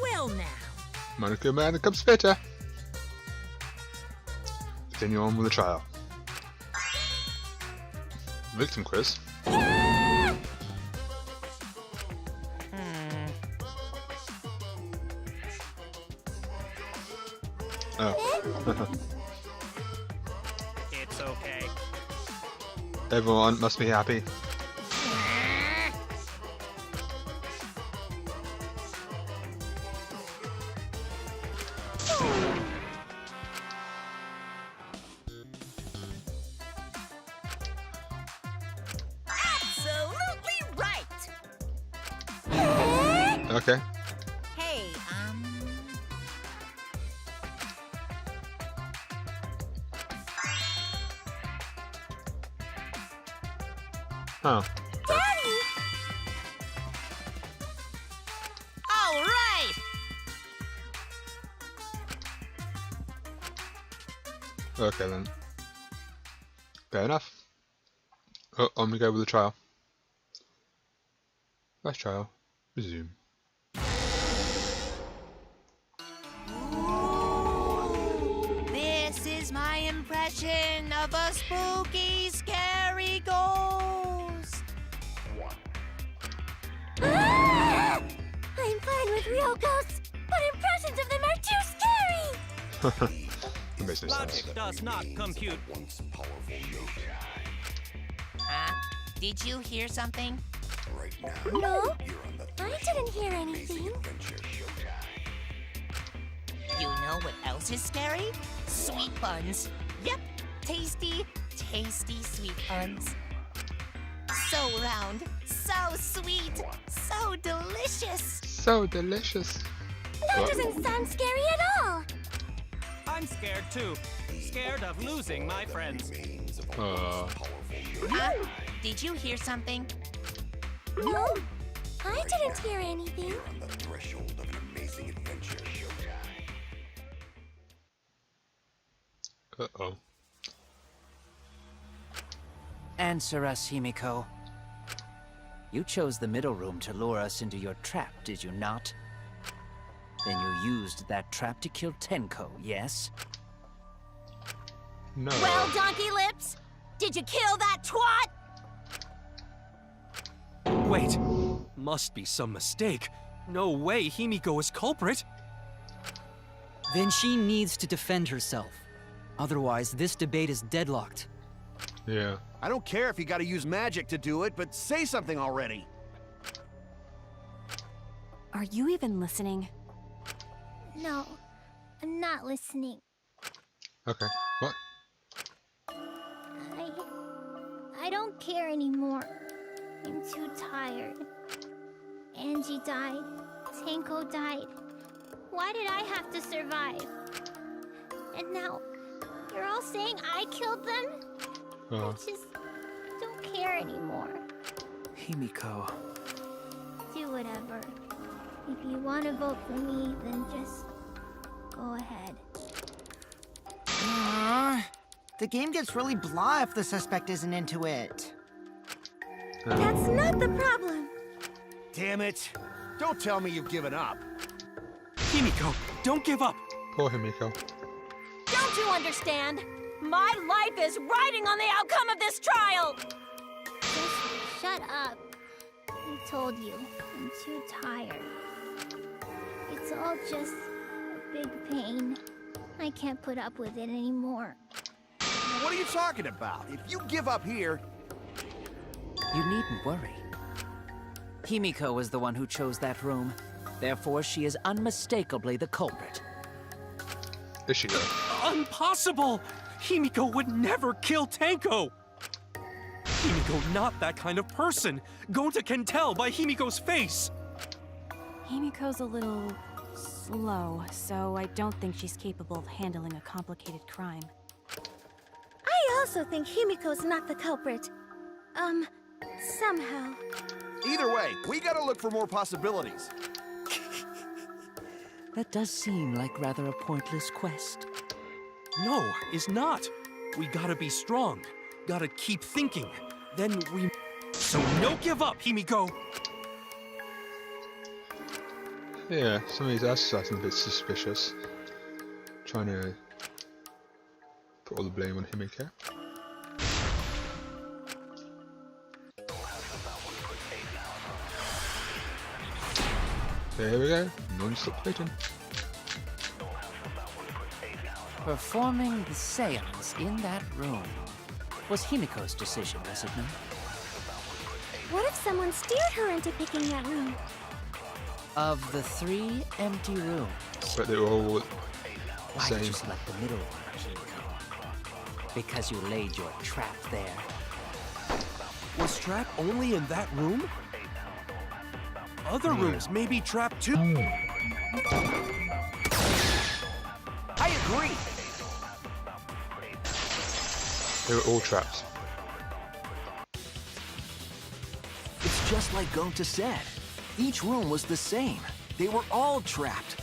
Well now. Monaco man comes fitter. Continue on with the trial. Victim quiz. Oh. It's okay. Everyone must be happy. Absolutely right. Okay. Hey, Huh. Daddy! All right! Okay then. Fair enough. Oh, on we go with the trial. First trial. Resume. This is my impression of a spooky, scary ghost. I'm fine with real ghosts, but impressions of them are too scary! That makes no sense. Logic does not compute. Did you hear something? No, I didn't hear anything. You know what else is scary? Sweet buns. Yep, tasty, tasty sweet buns. So round, so sweet, so delicious. So delicious. That doesn't sound scary at all! I'm scared too. Scared of losing my friends. Did you hear something? No, I didn't hear anything. Uh-oh. Answer us, Himiko. You chose the middle room to lure us into your trap, did you not? Then you used that trap to kill Tenko, yes? No. Well, Donkey Lips, did you kill that twat? Wait, must be some mistake. No way Himiko is culprit. Then she needs to defend herself. Otherwise, this debate is deadlocked. Yeah. I don't care if you gotta use magic to do it, but say something already. Are you even listening? No, I'm not listening. Okay. What? I don't care anymore. I'm too tired. Angie died. Tenko died. Why did I have to survive? And now, you're all saying I killed them? I just don't care anymore. Himiko. Do whatever. If you want to vote for me, then just go ahead. The game gets really blah if the suspect isn't into it. That's not the problem. Damn it. Don't tell me you've given up. Himiko, don't give up. Poor Himiko. Don't you understand? My life is riding on the outcome of this trial! Just shut up. I told you, I'm too tired. It's all just a big pain. I can't put up with it anymore. What are you talking about? If you give up here... You needn't worry. Himiko was the one who chose that room. Therefore, she is unmistakably the culprit. Is she though? Impossible! Himiko would never kill Tenko! Himiko not that kind of person. Gonta can tell by Himiko's face. Himiko's a little slow, so I don't think she's capable of handling a complicated crime. I also think Himiko's not the culprit. Somehow. Either way, we gotta look for more possibilities. That does seem like rather a pointless quest. No, is not. We gotta be strong. Gotta keep thinking. Then we... So no give up, Himiko! Yeah, some of these asks are a bit suspicious. Trying to put all the blame on Himiko. There we go, non-stop fighting. Performing the seance in that room was Himiko's decision, was it not? What if someone steered her into picking that room? Of the 3 empty rooms, But they were all why same. did you select the middle one, Himiko? Because you laid your trap there. Was trap only in that room? Other rooms may be trapped too. I agree. They were all traps. It's just like Gonta said. Each room was the same. They were all trapped.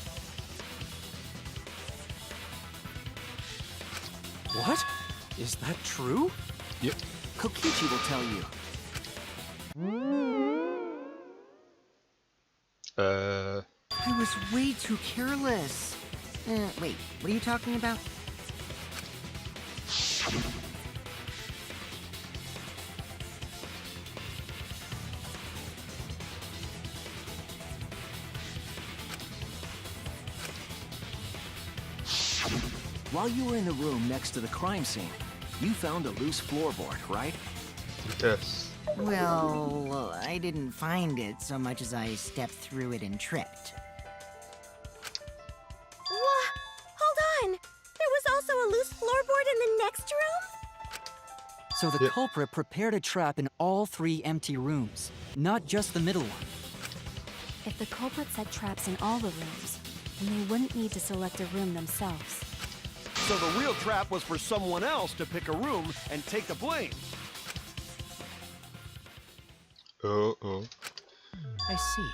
What? Is that true? Yep. Kokichi will tell you. I was way too careless. Wait, what are you talking about? While you were in the room next to the crime scene, you found a loose floorboard, right? Yes. Well, I didn't find it so much as I stepped through it and tripped. What? Hold on! There was also a loose floorboard in the next room? So the Yep. culprit prepared a trap in all 3 empty rooms, not just the middle one. If the culprit set traps in all the rooms, then they wouldn't need to select a room themselves. So the real trap was for someone else to pick a room and take the blame. Oh. I see.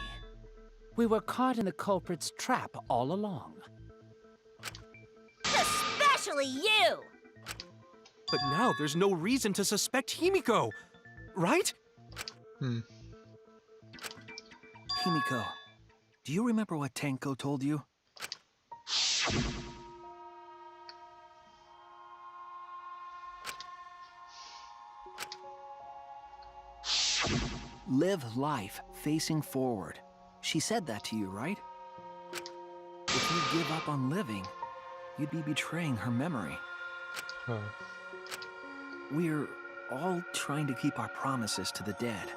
We were caught in the culprit's trap all along. Especially you! But now there's no reason to suspect Himiko, right? Himiko, do you remember what Tenko told you? Live life facing forward. She said that to you, right? If you give up on living, you'd be betraying her memory. Oh. We're all trying to keep our promises to the dead.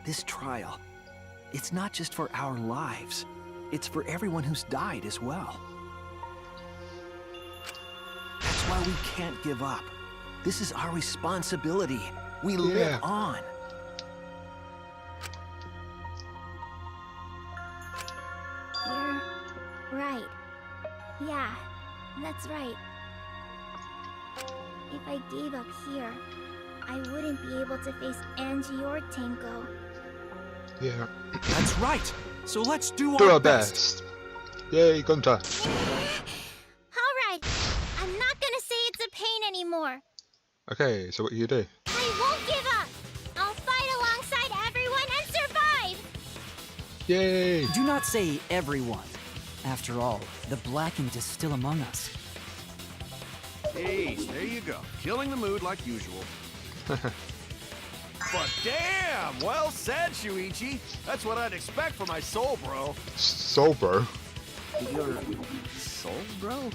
This trial, it's not just for our lives. It's for everyone who's died as well. That's why we can't give up. This is our responsibility. We Yeah. live on. You're right. Yeah, that's right. If I gave up here, I wouldn't be able to face Angie or Tenko. Yeah. That's right. So let's do Do our our best. Yay, Gunter. Alright, I'm not gonna say it's a pain anymore. Okay, so what do you do? I won't give up! I'll fight alongside everyone and survive! Yay! Do not say everyone. After all, the Blackened is still among us. Hey, there you go. Killing the mood like usual. But damn! Well said, Shuichi. That's what I'd expect from my soul, bro. Soul bro. Your soul, bro?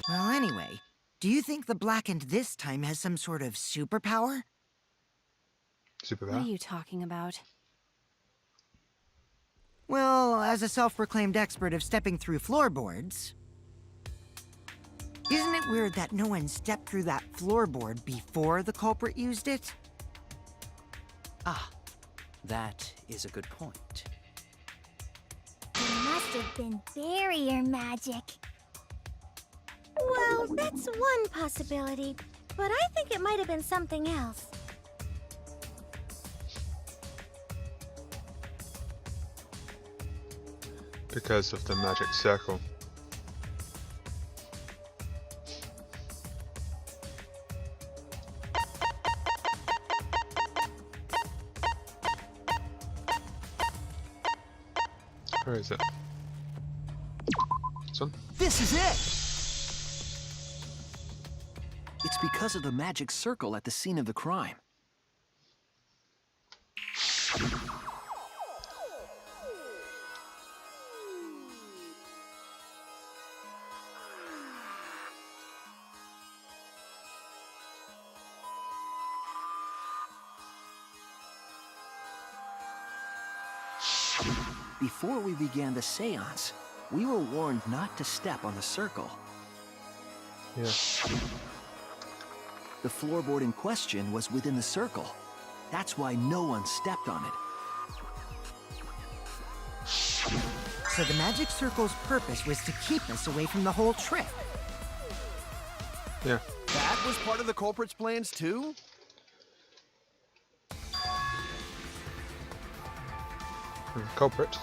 Well, anyway, do you think the Blackened this time has some sort of superpower? What are Superpower. you talking about? Well, as a self-proclaimed expert of stepping through floorboards, isn't it weird that no one stepped through that floorboard before the culprit used it? Ah, that is a good point. It must have been barrier magic. Well, that's one possibility, but I think it might have been something else. Because of the magic circle. Where is it? This one? This is it! It's because of the magic circle at the scene of the crime. Before we began the seance, we were warned not to step on the circle. Yeah. The floorboard in question was within the circle. That's why no one stepped on it. So the magic circle's purpose was to keep us away from the whole trip. Yeah. That was part of the culprit's plans too? Culprit.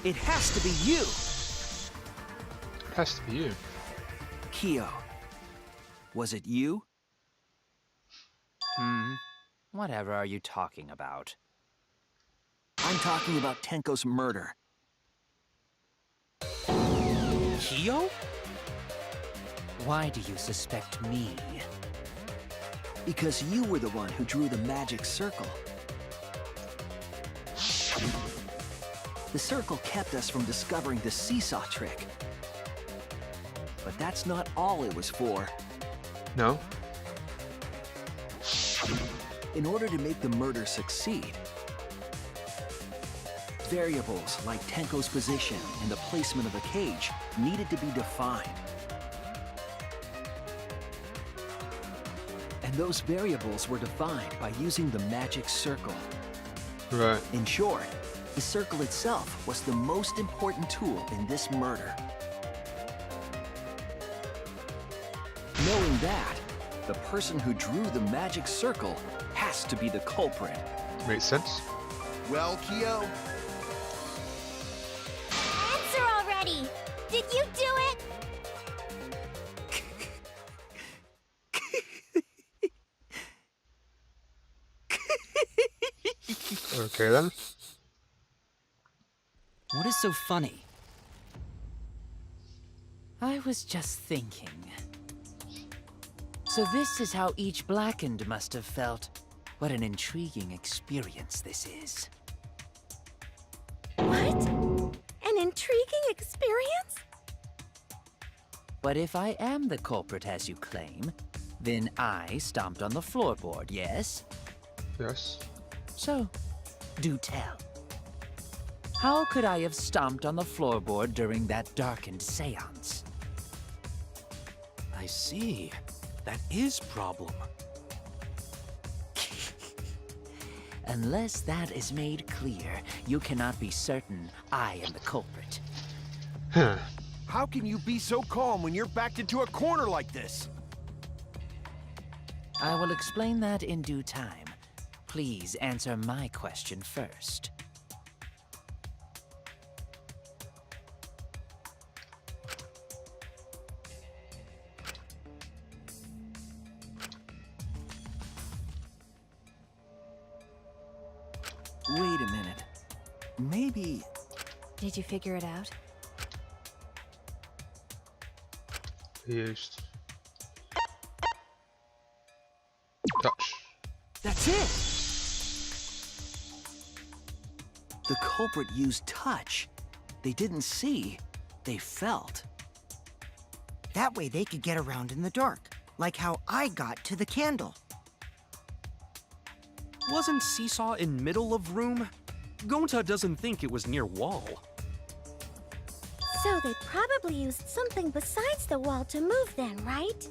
It has to be you, It has to be you. Kyo. Was it you? Whatever are you talking about? I'm talking about Tenko's murder. Kyo? Why do you suspect me? Because you were the one who drew the magic circle. The circle kept us from discovering the seesaw trick. But that's not all it was for. No? In order to make the murder succeed, variables like Tenko's position and the placement of the cage needed to be defined. And those variables were defined by using the magic circle. Right. In short, the circle itself was the most important tool in this murder. Knowing that, the person who drew the magic circle has to be the culprit. Makes sense. Well, Kyo, Answer already! Did you do it? Okay then. What is so funny? I was just thinking. So this is how each Blackened must have felt. What an intriguing experience this is. What? An intriguing experience? But if I am the culprit as you claim, then I stomped on the floorboard, yes? Yes. So, do tell. How could I have stomped on the floorboard during that darkened seance? I see. That is problem. Unless that is made clear, you cannot be certain I am the culprit. Huh. how can you be so calm when you're backed into a corner like this? I will explain that in due time. Please answer my question first. Wait a minute. Maybe... Did you figure it out? Used. Touch. That's it! The culprit used touch. They didn't see, they felt. That way they could get around in the dark, like how I got to the candle. Wasn't Seesaw in middle of room? Gonta doesn't think it was near wall. So they probably used something besides the wall to move then, right?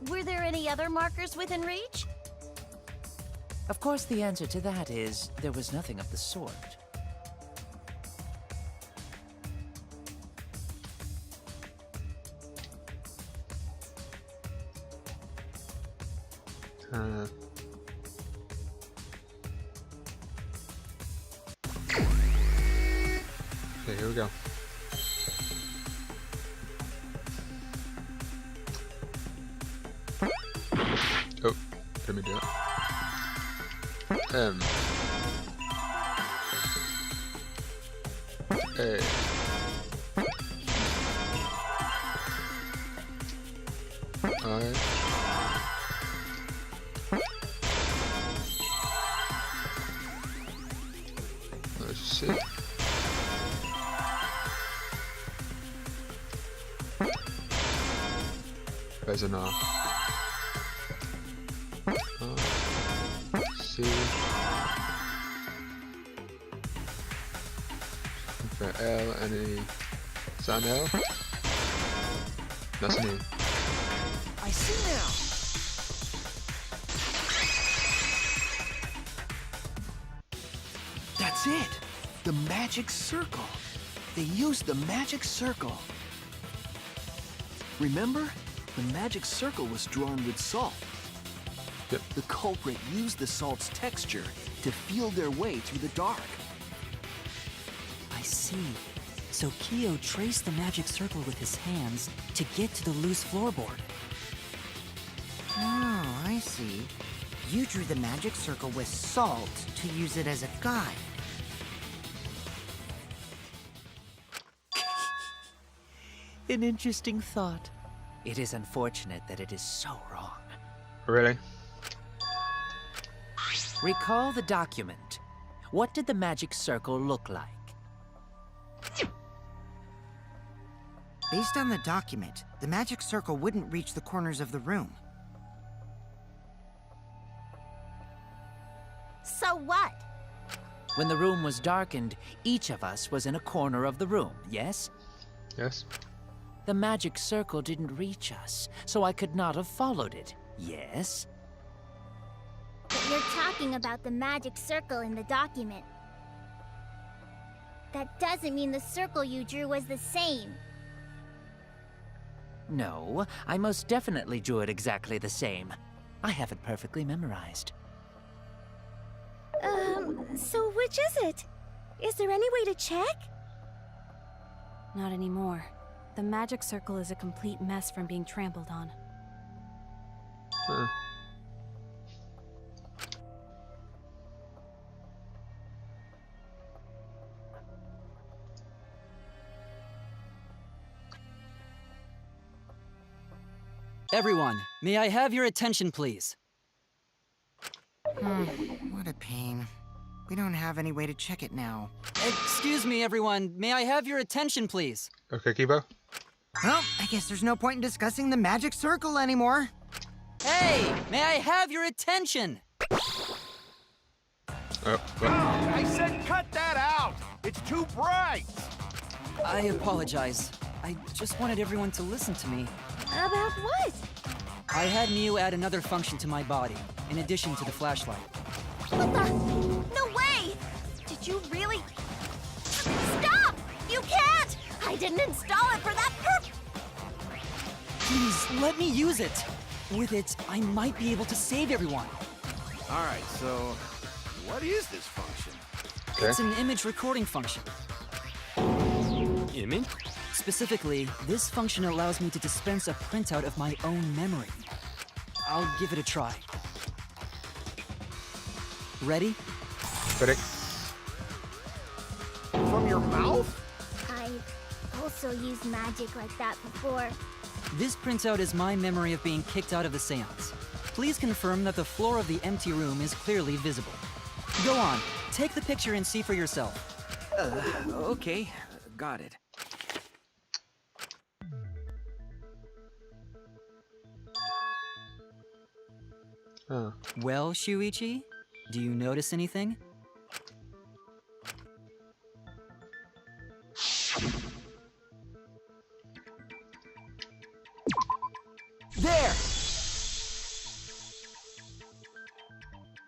Were there any other markers within reach? Of course, the answer to that is there was nothing of the sort. here we go. Oh, let me do it. A. I. Let's see. There's an R. C. For L and E. Is that an L? That's an E. I see now. That's it. The magic circle. They used the magic circle. Remember? The magic circle was drawn with salt. Yep. The culprit used the salt's texture to feel their way through the dark. I see. So Kyo traced the magic circle with his hands to get to the loose floorboard. Oh, I see. You drew the magic circle with salt to use it as a guide. An interesting thought. It is unfortunate that it is so wrong. Really? Recall the document. What did the magic circle look like? Based on the document, the magic circle wouldn't reach the corners of the room. So what? When the room was darkened, each of us was in a corner of the room, yes? Yes. The magic circle didn't reach us, so I could not have followed it, yes? But you're talking about the magic circle in the document. That doesn't mean the circle you drew was the same. No, I most definitely drew it exactly the same. I have it perfectly memorized. So which is it? Is there any way to check? Not anymore. The magic circle is a complete mess from being trampled on. Huh. Everyone, may I have your attention, please? What a pain. We don't have any way to check it now. Excuse me, everyone. May I have your attention, please? Okay, Kibo. Well, I guess there's no point in discussing the magic circle anymore. Hey, may I have your attention? Oh, well. I said cut that out! It's too bright! I apologize. I just wanted everyone to listen to me. About what? I had Miu add another function to my body, in addition to the flashlight. What the? No way! Did you really? Stop! You can't! I didn't install it for that purpose! Please, let me use it. With it, I might be able to save everyone. Alright, so what is this function? Okay. It's an image recording function. Image? Specifically, this function allows me to dispense a printout of my own memory. I'll give it a try. Ready? Correct. From your mouth? I've also used magic like that before. This printout is my memory of being kicked out of the seance. Please confirm that the floor of the empty room is clearly visible. Go on, take the picture and see for yourself. Okay. Got it. Oh. Well, Shuichi, do you notice anything? There!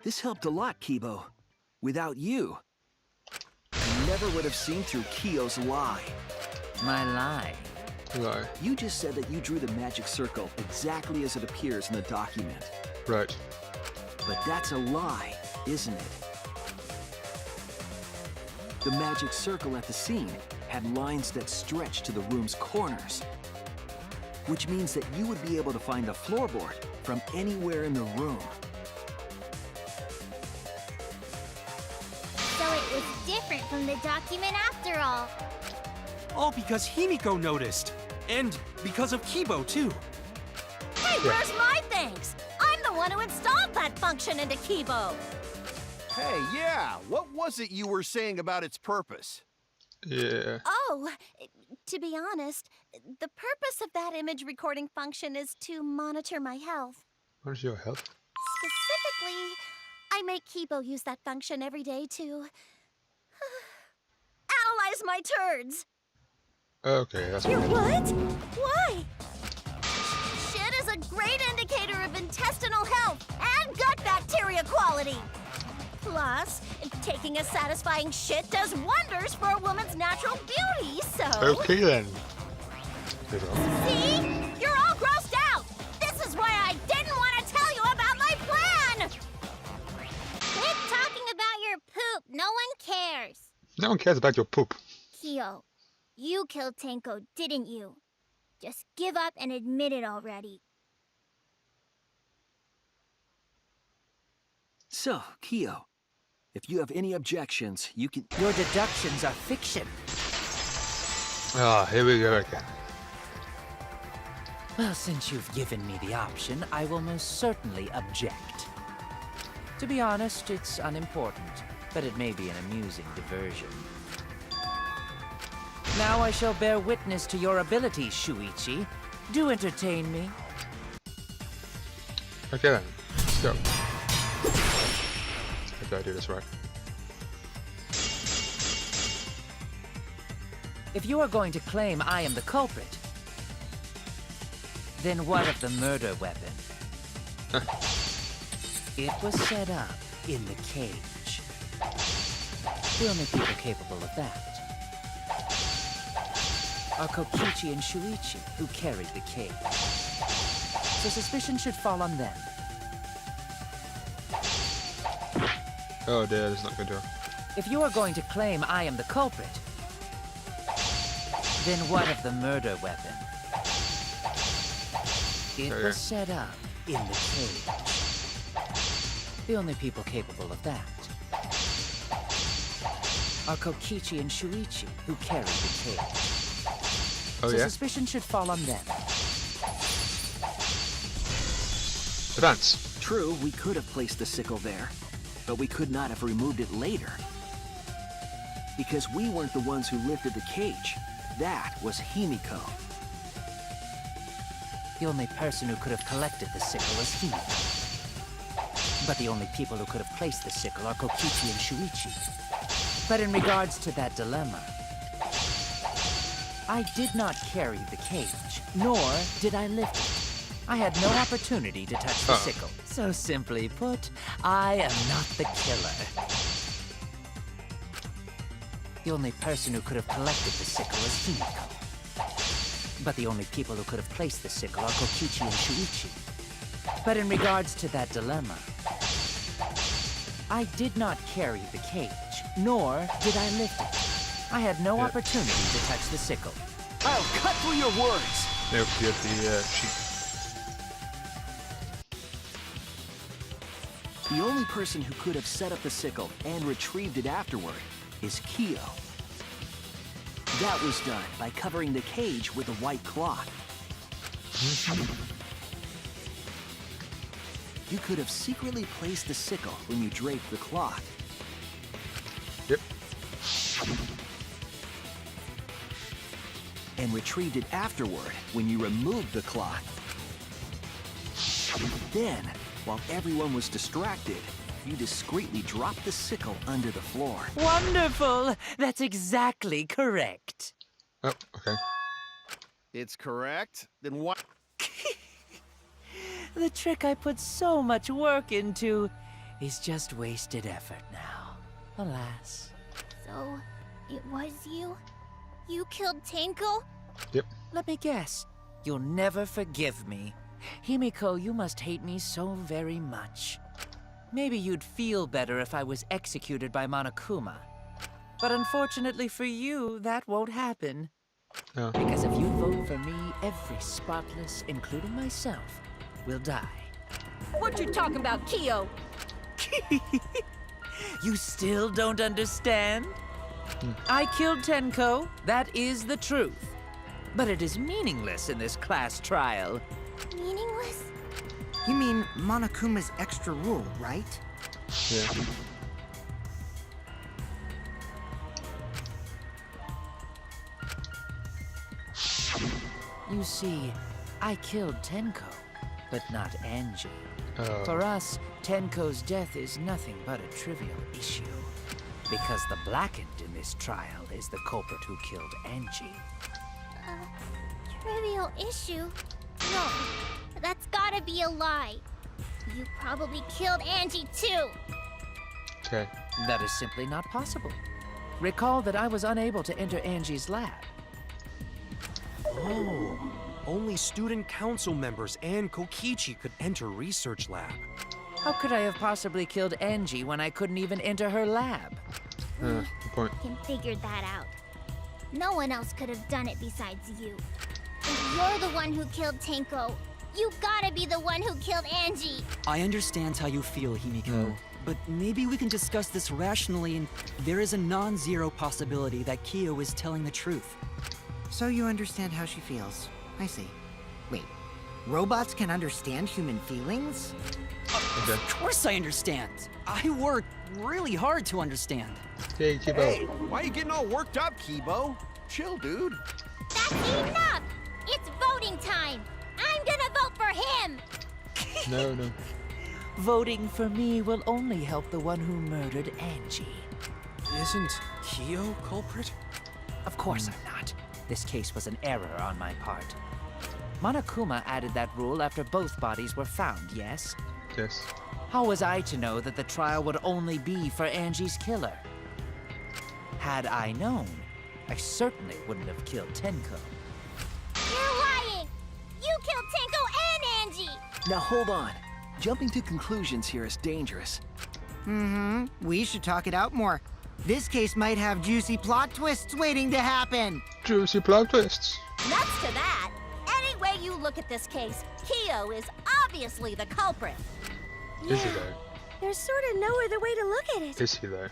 This helped a lot, Kibo. Without you, I never would have seen through Kyo's lie. My lie. Lie. You just said that you drew the magic circle exactly as it appears in the document. Right. But that's a lie, isn't it? The magic circle at the scene had lines that stretched to the room's corners, which means that you would be able to find the floorboard from anywhere in the room. So it was different from the document after all. All because Himiko noticed. And because of Kibo, too. Hey, where's my thanks? I'm the one who installed that function into Kibo. Hey, yeah, what was it you were saying about its purpose? Yeah. Oh, to be honest, the purpose of that image recording function is to monitor my health. What is your health? Specifically, I make Kibo use that function every day to analyze my turds. Okay, that's Your what. what? Why? Shit is a great indicator of intestinal health and gut bacteria quality. Plus, taking a satisfying shit does wonders for a woman's natural beauty, so... Okay then. See? You're all grossed out! This is why I didn't want to tell you about my plan! Quit talking about your poop. No one cares. No one cares about your poop. Kyo, you killed Tenko, didn't you? Just give up and admit it already. So, Kyo, if you have any objections, you can... Your deductions are fiction. Ah, here we go again. Well, since you've given me the option, I will most certainly object. To be honest, it's unimportant, but it may be an amusing diversion. Now I shall bear witness to your abilities, Shuichi. Do entertain me. Okay then, let's go. I gotta do this right. If you are going to claim I am the culprit, then what of the murder weapon? It was set up in the cage. The only people capable of that are Kokichi and Shuichi, who carried the cage. So suspicion should fall on them. Oh dear, this is not good job. If you are going to claim I am the culprit, then what of the murder weapon? It Okay. was set up in the cage. The only people capable of that are Kokichi and Shuichi, who carried the cage. Oh So yeah? suspicion should fall on them. Advance. True, we could have placed the sickle there, but we could not have removed it later. Because we weren't the ones who lifted the cage. That was Himiko. The only person who could have collected the sickle was Himiko. But the only people who could have placed the sickle are Kokichi and Shuichi. But in regards to that dilemma, I did not carry the cage, nor did I lift it. I had no opportunity to touch the sickle. So simply put, I am not the killer. The only person who could have collected the sickle was Himiko. But the only people who could have placed the sickle are Kokichi and Shuichi. But in regards to that dilemma, I did not carry the cage, nor did I lift it. I had no opportunity to touch the sickle. I'll cut through your words! No, get the sheep. The only person who could have set up the sickle and retrieved it afterward is Kyo. That was done by covering the cage with a white cloth. You could have secretly placed the sickle when you draped the cloth. Yep. And retrieved it afterward when you removed the cloth. Then, while everyone was distracted, you discreetly dropped the sickle under the floor. Wonderful! That's exactly correct. Oh, okay. It's correct? Then why? The trick I put so much work into is just wasted effort now. Alas. So, it was you? You killed Tenko? Yep. Let me guess. You'll never forgive me. Himiko, you must hate me so very much. Maybe you'd feel better if I was executed by Monokuma. But unfortunately for you, that won't happen. Oh. Because if you vote for me, every spotless, including myself, will die. What you talking about, Kyo? You still don't understand? I killed Tenko, that is the truth. But it is meaningless in this class trial. Meaningless? You mean Monokuma's extra rule, right? Yeah. You see, I killed Tenko, but not Angie. Oh. For us, Tenko's death is nothing but a trivial issue. Because the Blackened in this trial is the culprit who killed Angie. Trivial issue? No, that's gotta be a lie. You probably killed Angie too. Okay. That is simply not possible. Recall that I was unable to enter Angie's lab. Oh, only student council members and Kokichi could enter research lab. How could I have possibly killed Angie when I couldn't even enter her lab? Good point. I can figure that out. No one else could have done it besides you. If you're the one who killed Tenko, you gotta be the one who killed Angie. I understand how you feel, Himiko. But maybe we can discuss this rationally, and there is a non-zero possibility that Kyo is telling the truth. So you understand how she feels. I see. Wait, robots can understand human feelings? Okay. Of course I understand. I worked really hard to understand. Hey, keep Hey, up. why you getting all worked up, Kibo? Chill, dude. That's enough! It's voting time! I'm gonna vote for him! No, no. Voting for me will only help the one who murdered Angie. Isn't Kyo culprit? Of course I'm not. This case was an error on my part. Monokuma added that rule after both bodies were found, yes? Yes. How was I to know that the trial would only be for Angie's killer? Had I known, I certainly wouldn't have killed Tenko. You're lying! You killed Tenko and Angie! Now hold on. Jumping to conclusions here is dangerous. We should talk it out more. This case might have juicy plot twists waiting to happen. Juicy plot twists. Nuts to that! Any way you look at this case, Kyo is obviously the culprit. Is he though? There's sort of no other way to look at it. Is he though?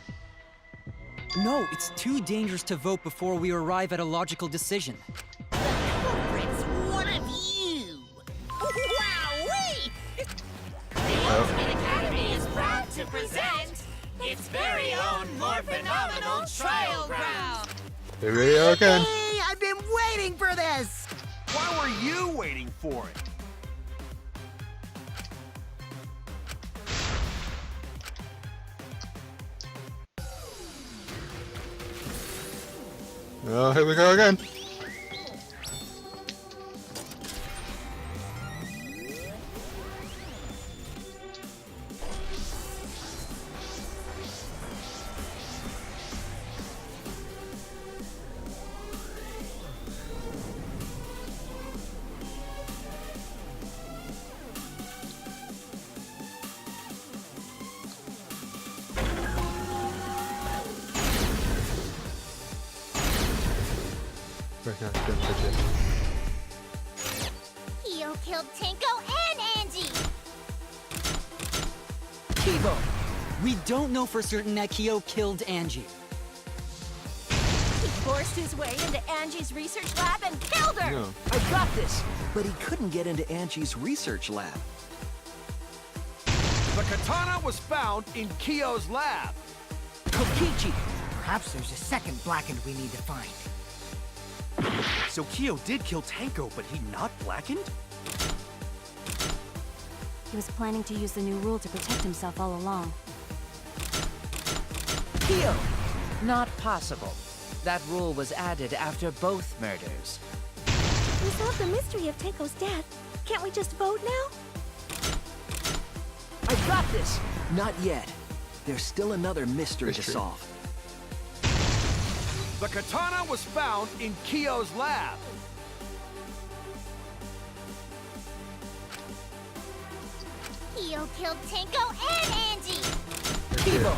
No, it's too dangerous to vote before we arrive at a logical decision. Culprit's one of you! Wowee! The Ultimate Academy is proud to present its very own more phenomenal trial ground! Here we go again. Hey, I've been waiting for this! Why were you waiting for it? Oh, here we go again. Right now, don't touch it. Kyo killed Tenko and Angie! Kibo, we don't know for certain that Kyo killed Angie. He forced his way into Angie's research lab and killed her! No. I got this! But he couldn't get into Angie's research lab. The katana was found in Kyo's lab. Kokichi! Perhaps there's a second Blackened we need to find. So Kyo did kill Tenko, but he not blackened? He was planning to use the new rule to protect himself all along. Kyo! Not possible. That rule was added after both murders. We solved the mystery of Tenko's death. Can't we just vote now? I got this! Not yet. There's still another mystery to Mystery. solve. The katana was found in Kyo's lab. Kyo killed Tenko and Angie! Kibo!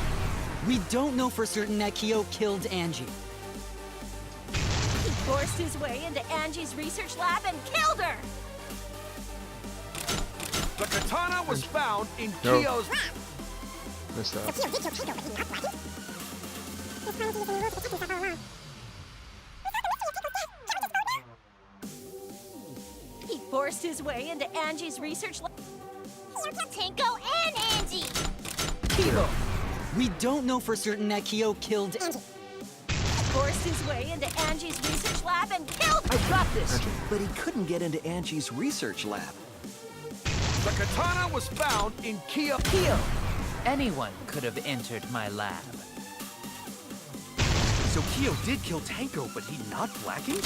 We don't know for certain that Kyo killed Angie. He forced his way into Angie's research lab and killed her! The katana was found in No. Kyo's... Missed that. He forced his way into Angie's research lab. Tenko and Angie! Kyo! We don't know for certain that Kyo killed Angie. Forced his way into Angie's research lab and killed her! I got this! But he couldn't get into Angie's research lab. The katana was found in Kyo... Anyone could have entered my lab. So Kyo did kill Tenko, but he not blackened?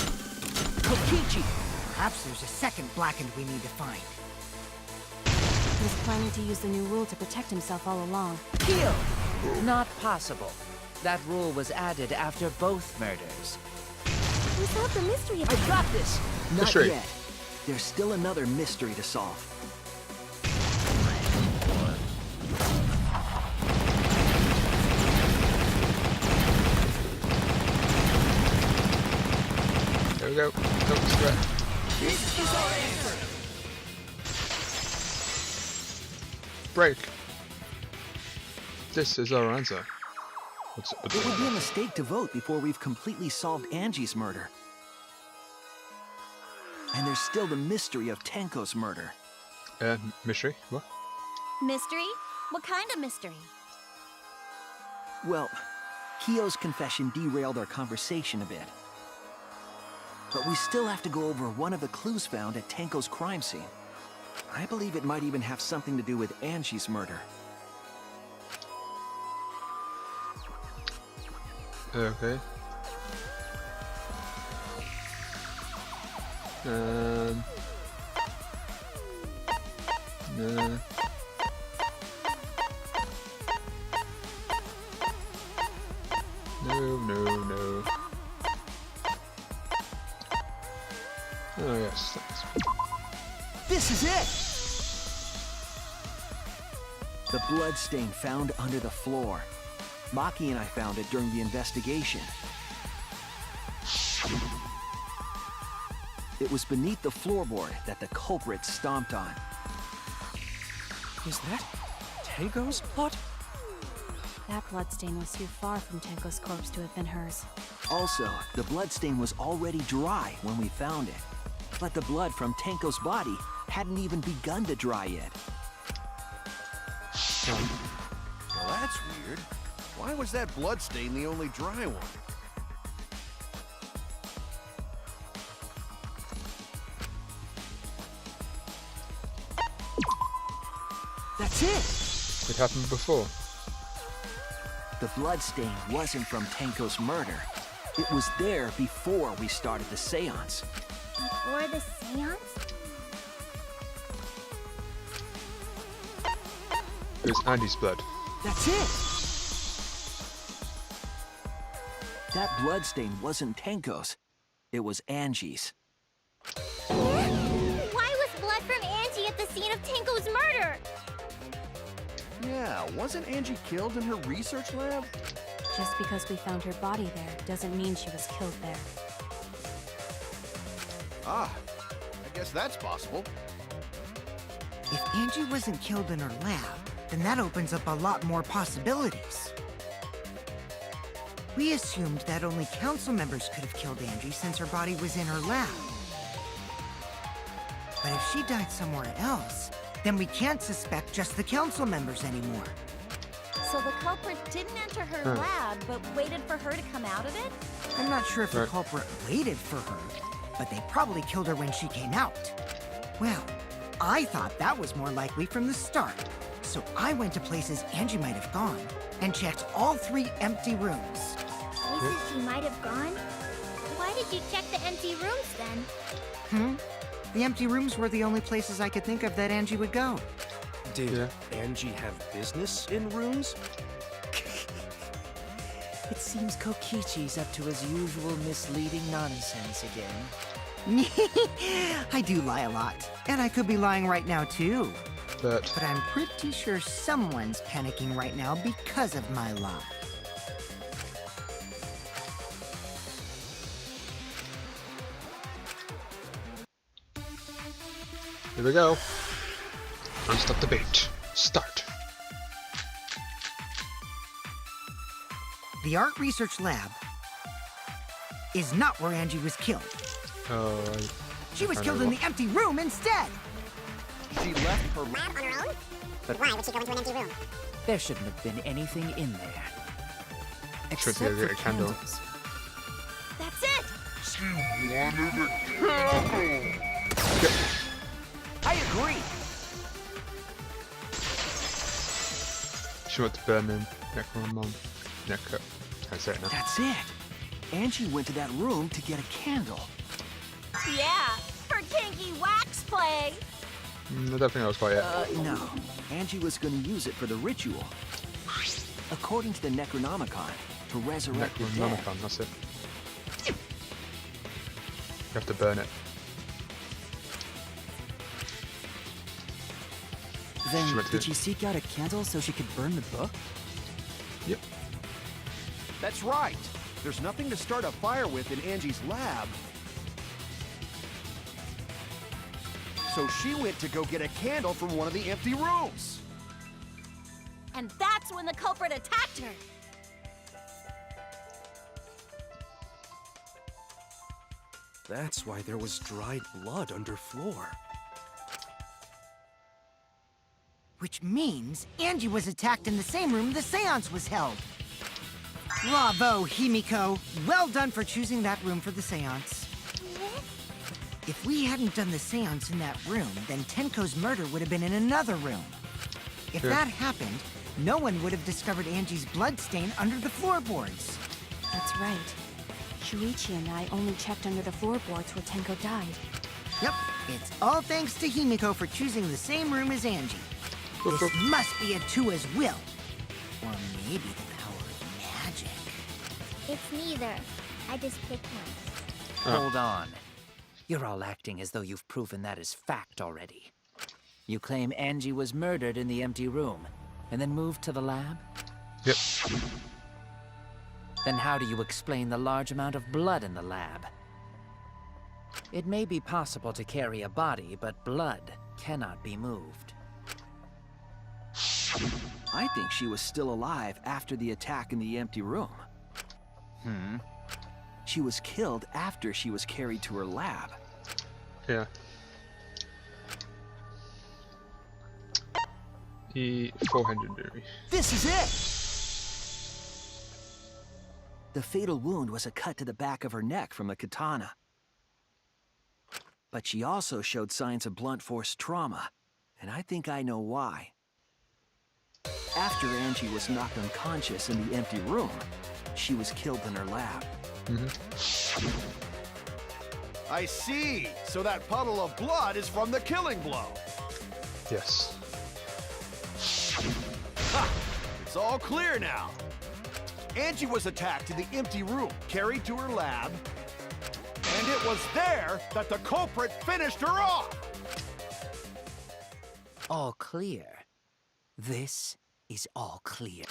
Kokichi! Perhaps there's a second blackened we need to find. He was planning to use the new rule to protect himself all along. Kyo! Not possible. That rule was added after both murders. We solved the mystery of I got this! Not Mystery. yet. There's still another mystery to solve. There we go. Don't sweat. This is our answer! Break. This is our answer. What's It would be a mistake to vote before we've completely solved Angie's murder. And there's still the mystery of Tenko's murder. mystery? What? mystery? What kind of mystery? Well, Kyo's confession derailed our conversation a bit. But we still have to go over one of the clues found at Tenko's crime scene. I believe it might even have something to do with Angie's murder. Okay. No. No. Oh yes, thanks. This is it! The bloodstain found under the floor. Maki and I found it during the investigation. It was beneath the floorboard that the culprit stomped on. Is that Tenko's blood? That bloodstain was too far from Tenko's corpse to have been hers. Also, the bloodstain was already dry when we found it. But the blood from Tenko's body hadn't even begun to dry yet. Well, that's weird. Why was that bloodstain the only dry one? That's it! It happened before. The bloodstain wasn't from Tenko's murder. It was there before we started the seance. Before the seance? It was Andy's blood. That's it! That bloodstain wasn't Tenko's. It was Angie's. Why was blood from Angie at the scene of Tenko's murder? Yeah, wasn't Angie killed in her research lab? Just because we found her body there doesn't mean she was killed there. Ah, I guess that's possible. If Angie wasn't killed in her lab, then that opens up a lot more possibilities. We assumed that only council members could have killed Angie since her body was in her lab. But if she died somewhere else, then we can't suspect just the council members anymore. So the culprit didn't enter her lab, but waited for her to come out of it? I'm not sure if the Right. culprit waited for her, but they probably killed her when she came out. Well, I thought that was more likely from the start. So I went to places Angie might have gone and checked all 3 empty rooms. Places she might have gone? Why did you check the empty rooms then? The empty rooms were the only places I could think of that Angie would go. Did Angie have business in rooms? It seems Kokichi's up to his usual misleading nonsense again. I do lie a lot, and I could be lying right now too. But But I'm pretty sure someone's panicking right now because of my lie. Here we go. Unstop debate. Start. The art research lab is not where Angie was killed. Oh, She was killed in the empty room instead. She left her lab on her own? But why would she go into an empty room? There shouldn't have been anything in there. Should Except be able to for get a candle. candles. That's it! I agree. She wants to burn the Necromon. That's it now. That's it. Angie went to that room to get a candle. Yeah, for kinky wax play. I don't think that was quite it. No. Angie was going to use it for the ritual. According to the Necronomicon, to resurrect the dead. Necronomicon, that's it. You have to burn it. Then, went to- did she seek out a candle so she could burn the book? Yep. That's right. There's nothing to start a fire with in Angie's lab. So she went to go get a candle from one of the empty rooms. And that's when the culprit attacked her. That's why there was dried blood under floor. Which means Angie was attacked in the same room the seance was held. Bravo, Himiko. Well done for choosing that room for the seance. If we hadn't done the seance in that room, then Tenko's murder would have been in another room. If that happened, no one would have discovered Angie's bloodstain under the floorboards. That's right. Shuichi and I only checked under the floorboards where Tenko died. Yep, it's all thanks to Himiko for choosing the same room as Angie. This must be a Tua's will. Or maybe the power of magic. It's neither. I just picked one. Hold on. You're all acting as though you've proven that as fact already. You claim Angie was murdered in the empty room, and then moved to the lab? Yep. Then how do you explain the large amount of blood in the lab? It may be possible to carry a body, but blood cannot be moved. I think she was still alive after the attack in the empty room. She was killed after she was carried to her lab. Yeah. E400 maybe. This is it! The fatal wound was a cut to the back of her neck from the katana. But she also showed signs of blunt force trauma, and I think I know why. After Angie was knocked unconscious in the empty room, she was killed in her lab. I see. So that puddle of blood is from the killing blow. Yes. Ha! It's all clear now. Angie was attacked in the empty room, carried to her lab, and it was there that the culprit finished her off. All clear. This is all clear.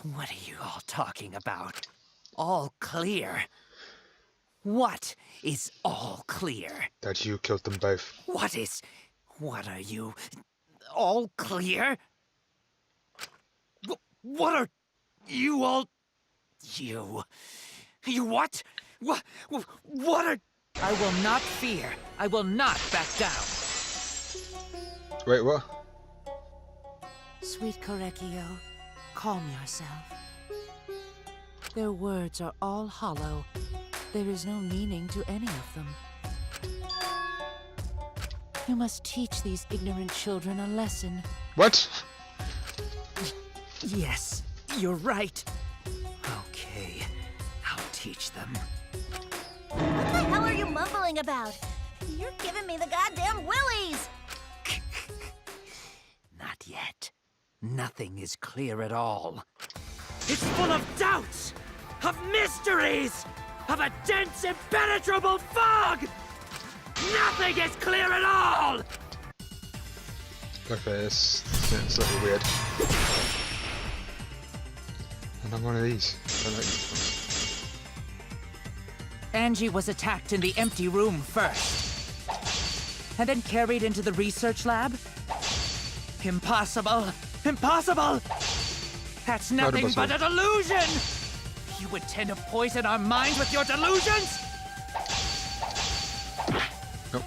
What are you all talking about? All clear? What is all clear? That you killed them both. What are you? All clear? What are you all? You what? What are? I will not fear. I will not back down. Wait, what? Sweet Korekio, calm yourself. Their words are all hollow. There is no meaning to any of them. You must teach these ignorant children a lesson. What? Yes, you're right. Okay, I'll teach them. What the hell are you mumbling about? You're giving me the goddamn willies! Not yet. Nothing is clear at all. It's full of doubts, of mysteries, of a dense, impenetrable fog! Nothing is clear at all! Okay, it's slightly weird. And I'm one of these. I don't like these ones. Angie was attacked in the empty room first, and then carried into the research lab? Impossible! Impossible! That's nothing but a delusion! You intend to poison our minds with your delusions? Nope.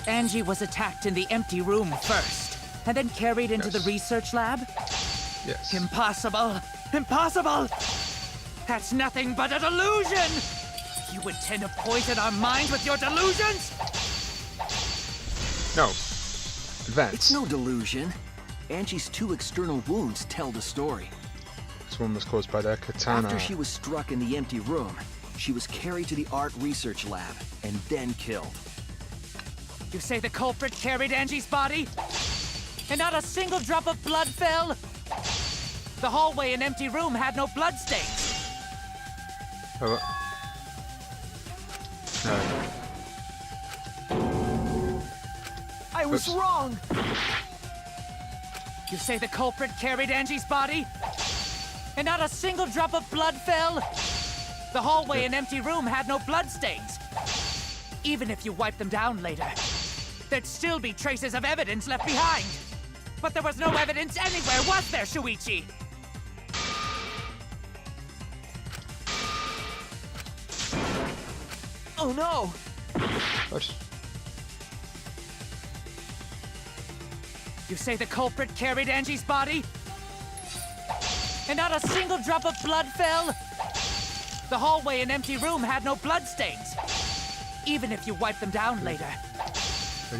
Angie was attacked in the empty room first, and then carried into the research lab? Yes. Impossible! Impossible! That's nothing but a delusion! You intend to poison our minds with your delusions? No. Advance. It's no delusion. Angie's 2 external wounds tell the story. This one was caused by their katana. After she was struck in the empty room, she was carried to the art research lab and then killed. You say the culprit carried Angie's body? And not a single drop of blood fell? The hallway and empty room had no bloodstains. Oh, no. I was wrong! You say the culprit carried Angie's body? And not a single drop of blood fell? The hallway and empty room had no bloodstains. Even if you wiped them down later, there'd still be traces of evidence left behind. But there was no evidence anywhere, was there, Shuichi? Oh no! What? You say the culprit carried Angie's body? And not a single drop of blood fell? The hallway and empty room had no bloodstains. Even if you wiped them down later,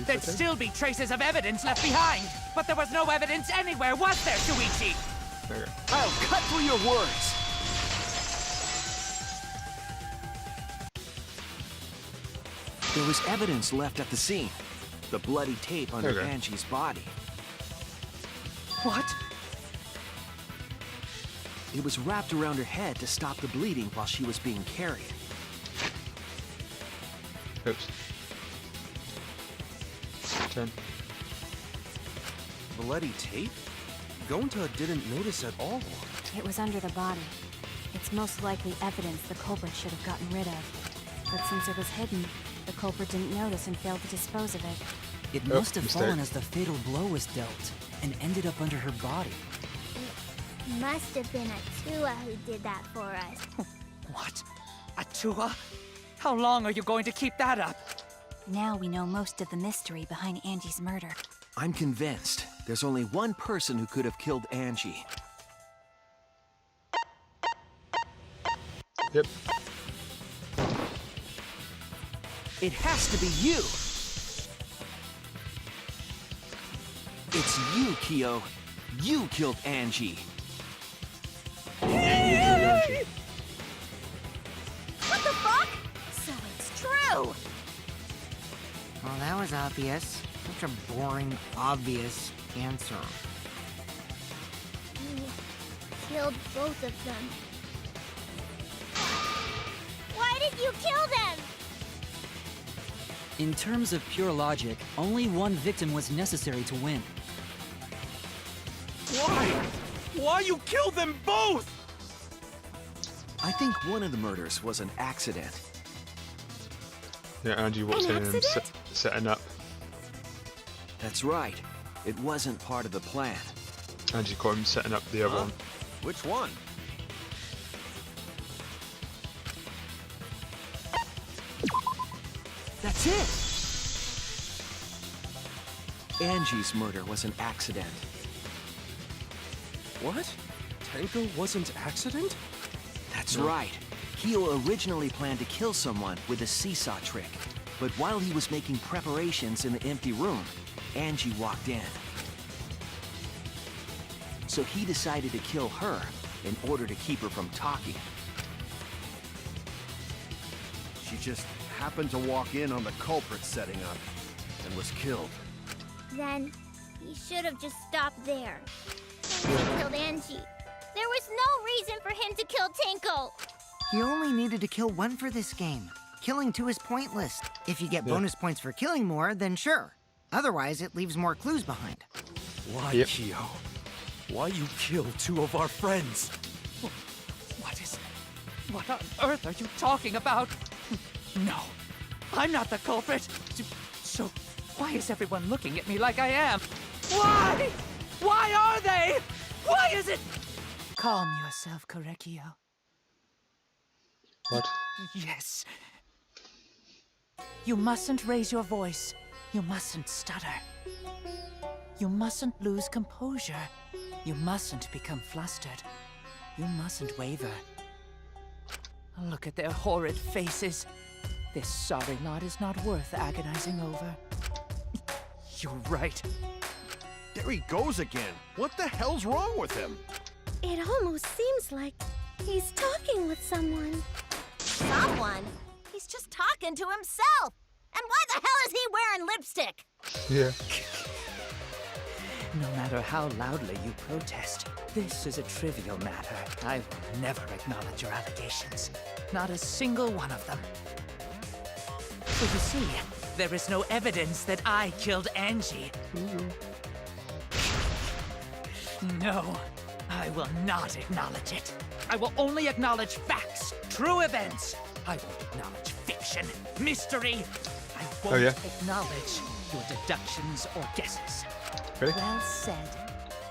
there'd still be traces of evidence left behind. But there was no evidence anywhere, was there, Shuichi? Okay. I'll cut through your words. There was evidence left at the scene. The bloody tape under Okay. Angie's body. What? It was wrapped around her head to stop the bleeding while she was being carried. Oops. 10. Bloody tape? Gonta didn't notice at all. It was under the body. It's most likely evidence the culprit should have gotten rid of. But since it was hidden, the culprit didn't notice and failed to dispose of it. It must have mistake. fallen as the fatal blow was dealt, and ended up under her body. It must have been Atua who did that for us. What? Atua? How long are you going to keep that up? Now we know most of the mystery behind Angie's murder. I'm convinced there's only one person who could have killed Angie. Yep. It has to be you! It's you, Kyo. You killed Angie. What the fuck? So it's true! Well, that was obvious. Such a boring, obvious answer. You killed both of them. Why did you kill them? In terms of pure logic, only one victim was necessary to win. Why? Why you killed them both? I think one of the murders was an accident. Yeah, Angie walked in and setting up. That's right. It wasn't part of the plan. Angie caught him setting up the other one. Which one? That's it! Angie's murder was an accident. What? Tenko wasn't accident? That's right. Kyo originally planned to kill someone with a seesaw trick. But while he was making preparations in the empty room, Angie walked in. So he decided to kill her in order to keep her from talking. She just happened to walk in on the culprit setting up and was killed. Then he should have just stopped there. Since he killed Angie, there was no reason for him to kill Tenko. He only needed to kill one for this game. Killing two is pointless. If you get bonus points for killing more, then sure. Otherwise, it leaves more clues behind. Why, Yep. Kyo? Why you kill two of our friends? What on earth are you talking about? No, I'm not the culprit. So, why is everyone looking at me like I am? Why? Why are they? Why is it? Calm yourself, Korekio. What? Yes. You mustn't raise your voice. You mustn't stutter. You mustn't lose composure. You mustn't become flustered. You mustn't waver. Look at their horrid faces. This sorry lot is not worth agonizing over. You're right. There he goes again. What the hell's wrong with him? It almost seems like he's talking with someone. Someone? He's just talking to himself. And why the hell is he wearing lipstick? Yeah. No matter how loudly you protest, this is a trivial matter. I will never acknowledge your allegations. Not a single one of them. So you see, there is no evidence that I killed Angie. No, I will not acknowledge it. I will only acknowledge facts, true events. I won't acknowledge fiction, mystery. I won't acknowledge your deductions or guesses. Really? Well said.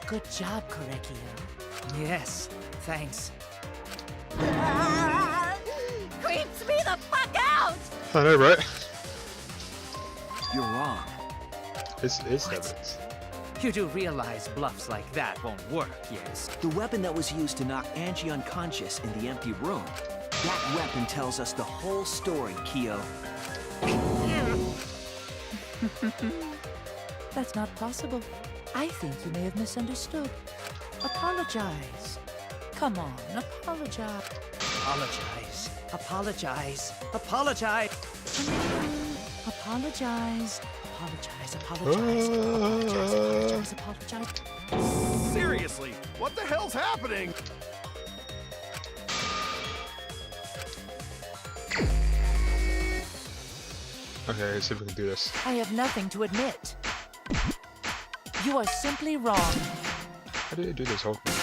Good job, Korekio. Yes, thanks. Creeps me the fuck out! I know, right? You're wrong. It's evidence. You do realize bluffs like that won't work, yes? The weapon that was used to knock Angie unconscious in the empty room. That weapon tells us the whole story, Kyo. That's not possible. I think you may have misunderstood. Apologize. Come on, apologize. Apologize. Apologize. Apologize. Apologize. Apologize. Apologize. Apologize. Seriously, what the hell's happening? Okay, let's see if we can do this. I have nothing to admit. You are simply wrong. How do you do this whole thing?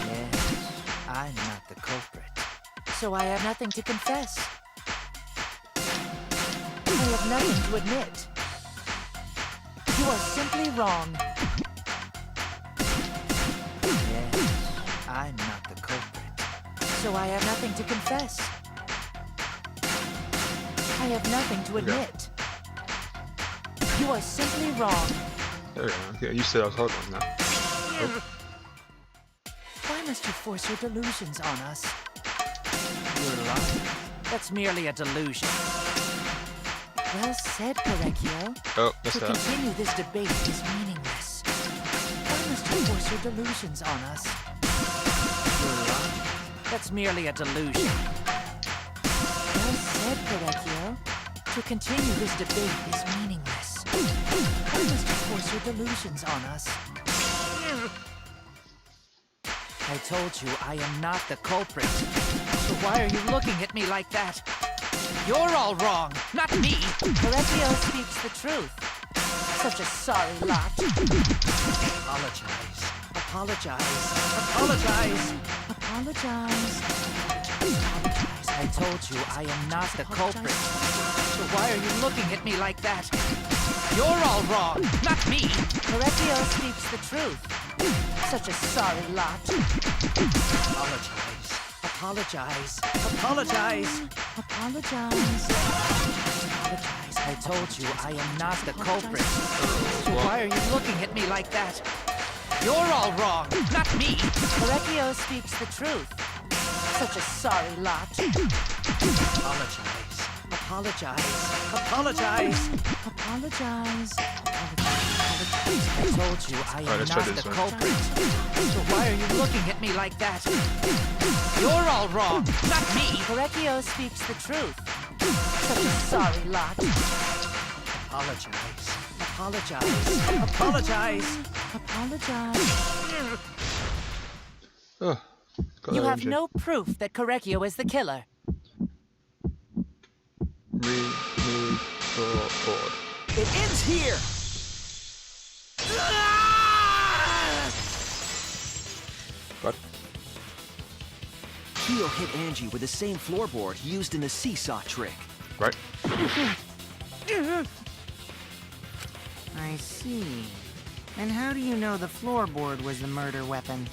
Yes, I'm not the culprit. So I have nothing to confess. I have nothing to admit. You are simply wrong. Yes, I'm not the culprit. So I have nothing to confess. I have nothing to admit. You are simply wrong. There we go. Okay, you said I was hard on that. Oh. Why must you force your delusions on us? You're lying. That's merely a delusion. Well said, Korekio. Oh, that's To that. continue this debate is meaningless. Why must you force your delusions on us? You're lying. That's merely a delusion. Well said, Korekio. To continue this debate is meaningless. Why must you force your delusions on us? I told you I am not the culprit. So why are you looking at me like that? You're all wrong, not me. Korekio speaks the truth. Such a sorry lot. Apologize. Apologize. Apologize. Apologize. Apologize. I told you I am not the culprit. So why are you looking at me like that? You're all wrong, not me. Korekio speaks the truth. Such a sorry lot. Apologize. Apologize. Apologize. Apologize. Apologize. I told you I am not the culprit. So why are you looking at me like that? You're all wrong, not me. Korekio speaks the truth. Such a sorry lot. Apologize. Apologize. Apologize. Apologize. I told you I am not the culprit. So why are you looking at me like that? You're all wrong, not me. Korekio speaks the truth. Such a sorry lot. Apologize. Apologize. Apologize. Apologize. Oh, got You that have engine. no proof that Korekio is the killer. Remove forward. It ends here! What? Keo hit Angie with the same floorboard used in the seesaw trick. Right. I see. And how do you know the floorboard was the murder weapon?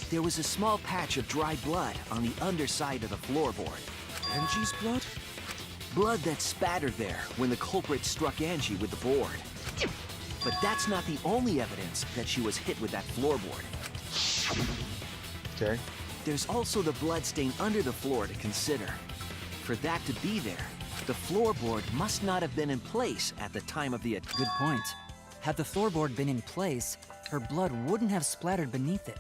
There was a small patch of dry blood on the underside of the floorboard. Angie's blood? Blood that spattered there when the culprit struck Angie with the board. But that's not the only evidence that she was hit with that floorboard. Okay. There's also the blood stain under the floor to consider. For that to be there, the floorboard must not have been in place at the time of the attack. Good point. Had the floorboard been in place, her blood wouldn't have splattered beneath it.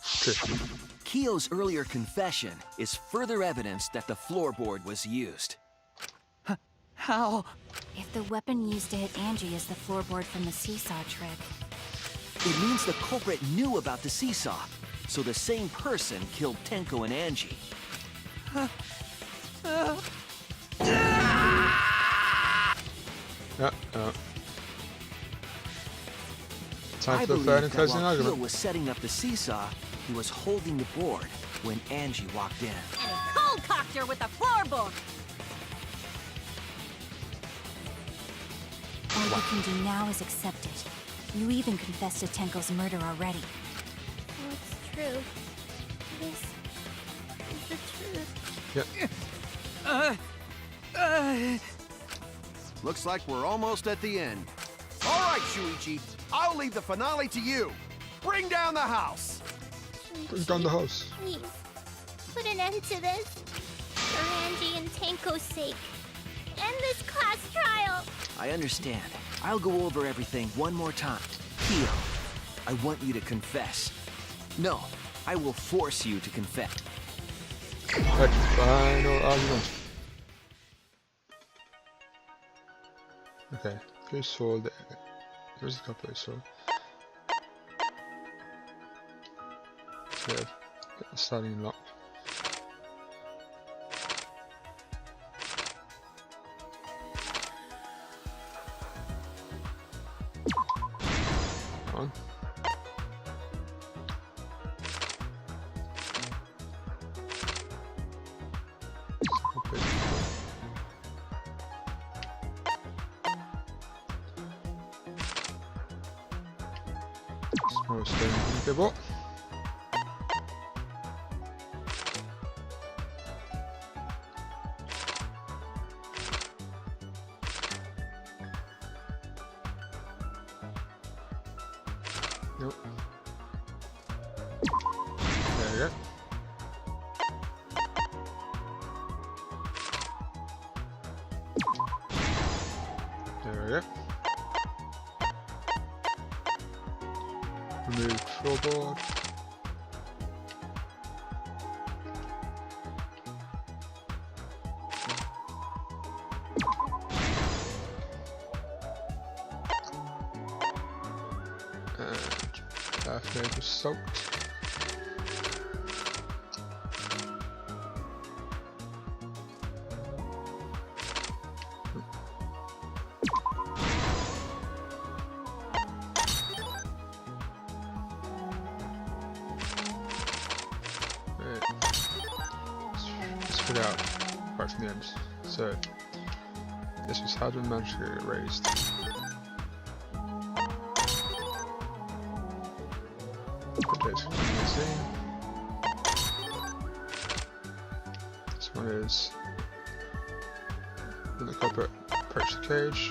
True. Keo's earlier confession is further evidence that the floorboard was used. How? If the weapon used to hit Angie is the floorboard from the seesaw trick, It means the culprit knew about the seesaw, so the same person killed Tenko and Angie. Time I for the believe third and that closing while Keo argument. was setting up the seesaw, he was holding the board when Angie walked in. and he cold-cocked her with the floorboard! All you can do now is accept it. You even confessed to Tenko's murder already. What's true? This is the truth. Yep. Looks like we're almost at the end. All right, Shuichi, I'll leave the finale to you. Bring down the house. Bring down the house. Please, put an end to this. For Angie and Tenko's sake. End this class trial. I understand. I'll go over everything one more time. Keo, I want you to confess. No, I will force you to confess. Right, final argument. Okay, who saw the... There's a couple I saw. So, get the starting lock. On. Small stone pivot. Nope. There we go. There we go. Remove floorboard. And bathroom is soaked. Let's figure out right from the end. So, this was how to magically erased. Updates from the scene. This one is when the culprit approached the cage.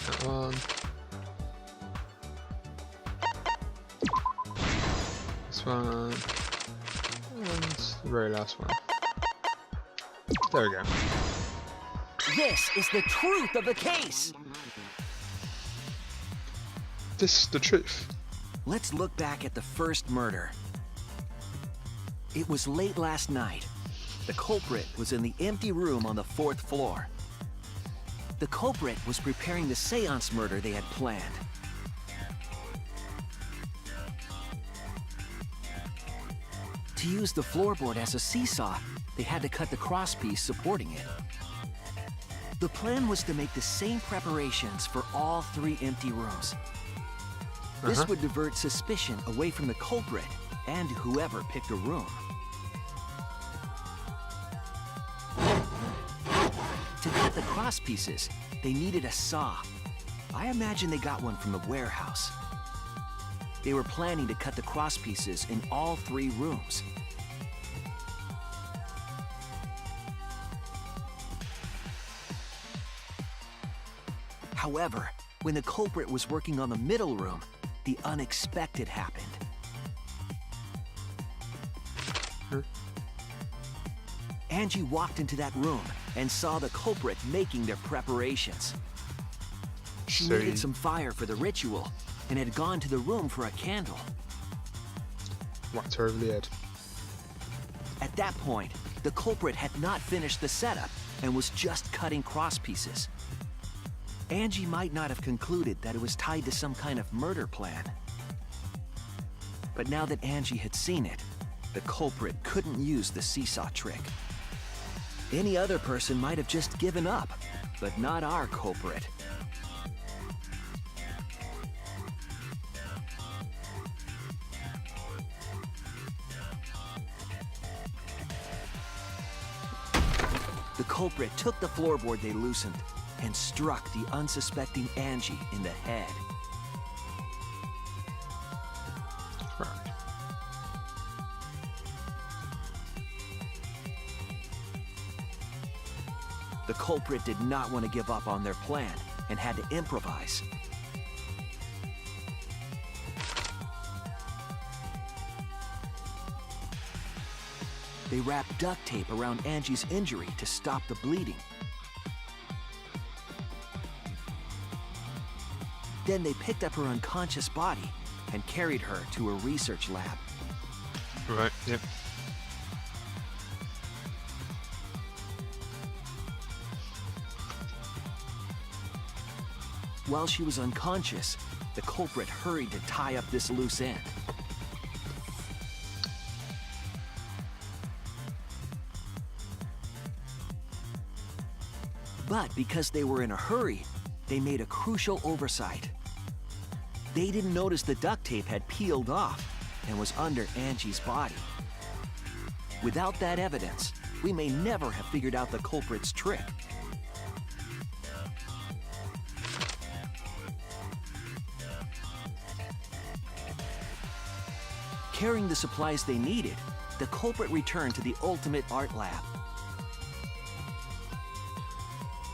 That one. This one. And the very last one. There we go. This is the truth of the case! This is the truth. Let's look back at the first murder. It was late last night. The culprit was in the empty room on the 4th floor. The culprit was preparing the seance murder they had planned. To use the floorboard as a seesaw, they had to cut the crosspiece supporting it. The plan was to make the same preparations for all 3 empty rooms. This would divert suspicion away from the culprit and whoever picked a room. To cut the crosspieces, they needed a saw. I imagine they got one from the warehouse. They were planning to cut the crosspieces in all 3 rooms. However, when the culprit was working on the middle room, the unexpected happened. Angie walked into that room and saw the culprit making their preparations. She needed some fire for the ritual and had gone to the room for a candle. Whacked her over the head. At that point, the culprit had not finished the setup and was just cutting crosspieces. Angie might not have concluded that it was tied to some kind of murder plan. But now that Angie had seen it, the culprit couldn't use the seesaw trick. Any other person might have just given up, but not our culprit. The culprit took the floorboard they loosened and struck the unsuspecting Angie in the head. Right. The culprit did not want to give up on their plan and had to improvise. They wrapped duct tape around Angie's injury to stop the bleeding. Then they picked up her unconscious body and carried her to a research lab. Right, yep. While she was unconscious, the culprit hurried to tie up this loose end. But because they were in a hurry, they made a crucial oversight. They didn't notice the duct tape had peeled off and was under Angie's body. Without that evidence, we may never have figured out the culprit's trick. Carrying the supplies they needed, the culprit returned to the ultimate art lab.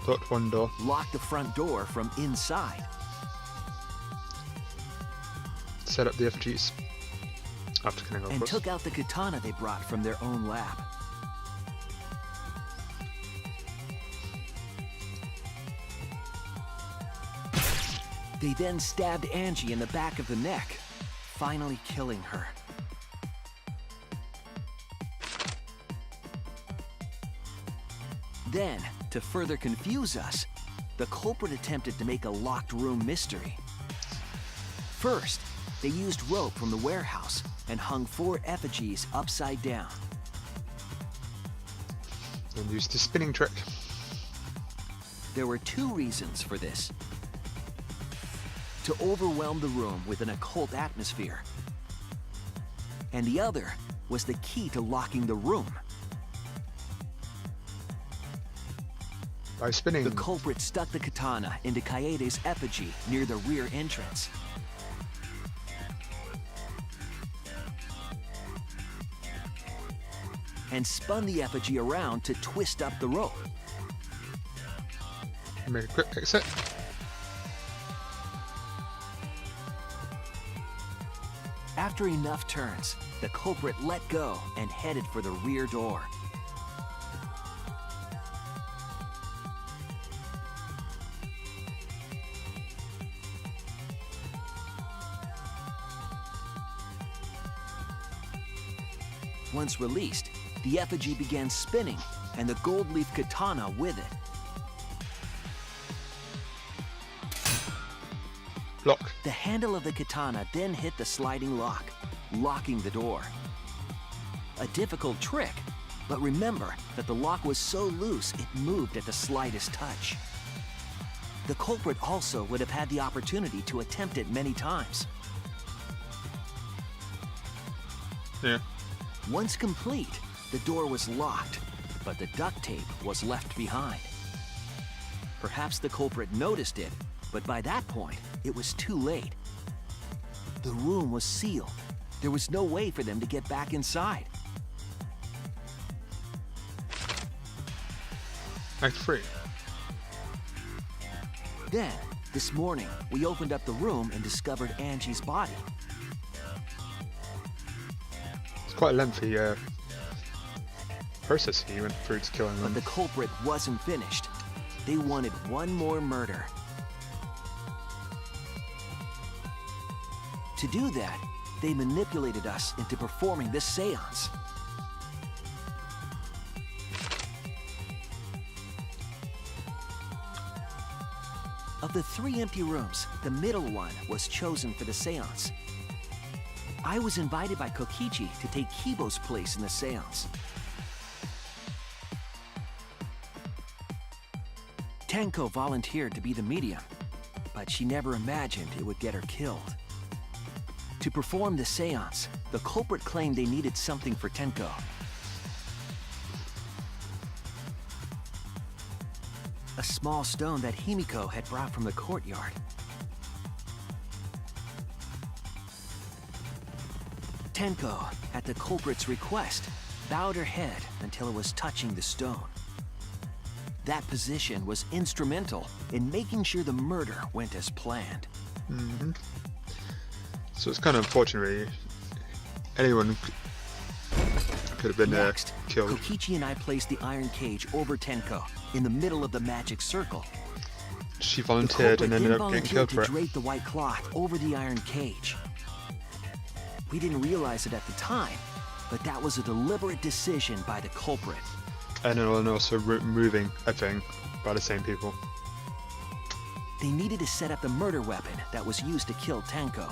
Locked one door. Locked the front door from inside. Set up the effigies. After killing our And boss. took out the katana they brought from their own lab. They then stabbed Angie in the back of the neck, finally killing her. Then, to further confuse us, the culprit attempted to make a locked room mystery. First, they used rope from the warehouse and hung 4 effigies upside down. And used the spinning trick. There were 2 reasons for this. To overwhelm the room with an occult atmosphere. And the other was the key to locking the room. By spinning. The culprit stuck the katana into Kaede's effigy near the rear entrance. And spun the effigy around to twist up the rope. Make a quick exit. After enough turns, the culprit let go and headed for the rear door. Once released, the effigy began spinning, and the gold leaf katana with it. Lock. The handle of the katana then hit the sliding lock, locking the door. A difficult trick, but remember that the lock was so loose it moved at the slightest touch. The culprit also would have had the opportunity to attempt it many times. Yeah. Once complete, the door was locked, but the duct tape was left behind. Perhaps the culprit noticed it, but by that point, it was too late. The room was sealed. There was no way for them to get back inside. Act 3. Then, this morning, we opened up the room and discovered Angie's body. It's quite a lengthy process he went through to killing them. But the culprit wasn't finished. They wanted one more murder. To do that, they manipulated us into performing this seance. Of the 3 empty rooms, the middle one was chosen for the seance. I was invited by Kokichi to take Kibo's place in the seance. Tenko volunteered to be the medium, but she never imagined it would get her killed. To perform the seance, the culprit claimed they needed something for Tenko. A small stone that Himiko had brought from the courtyard. Tenko, at the culprit's request, bowed her head until it was touching the stone. That position was instrumental in making sure the murder went as planned. Mm-hmm. So it's kind of unfortunate, really. Anyone could have been Next, killed. Kokichi and I placed the iron cage over Tenko in the middle of the magic circle. She volunteered and ended up getting killed for to it. drape the white cloth over the iron cage. We didn't realize it at the time, but that was a deliberate decision by the culprit. And also removing everything by the same people. They needed to set up the murder weapon that was used to kill Tenko.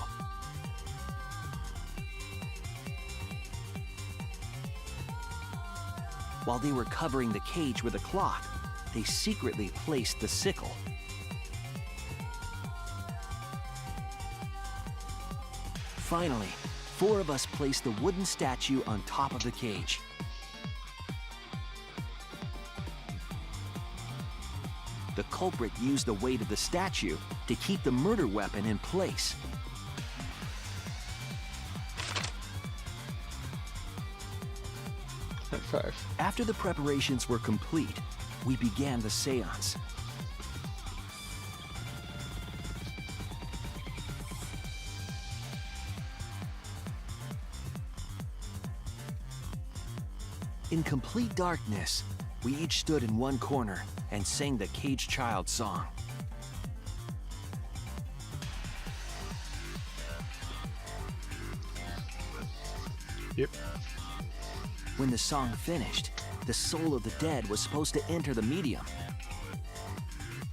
While they were covering the cage with a cloth, they secretly placed the sickle. Finally, 4 of us placed the wooden statue on top of the cage. The culprit used the weight of the statue to keep the murder weapon in place. At 5. After the preparations were complete, we began the seance. In complete darkness, we each stood in one corner and sang the Caged Child song. Yep. When the song finished, the soul of the dead was supposed to enter the medium.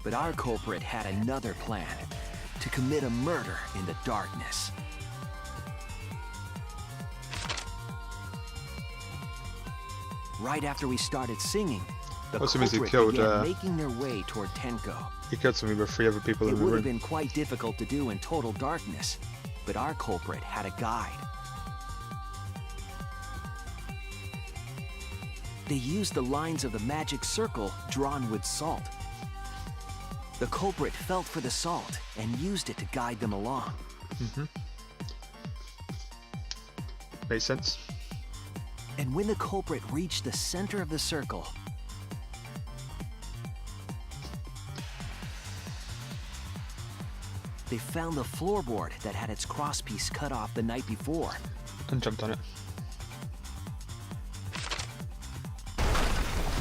But our culprit had another plan, to commit a murder in the darkness. Right after we started singing, the Also means he culprit killed, began making their way toward Tenko. He killed somebody with 3 other people It in the would have room. been quite difficult to do in total darkness, but our culprit had a guide. They used the lines of the magic circle drawn with salt. The culprit felt for the salt and used it to guide them along. Mm-hmm. Makes sense. And when the culprit reached the center of the circle, they found the floorboard that had its crosspiece cut off the night before. And jumped on it.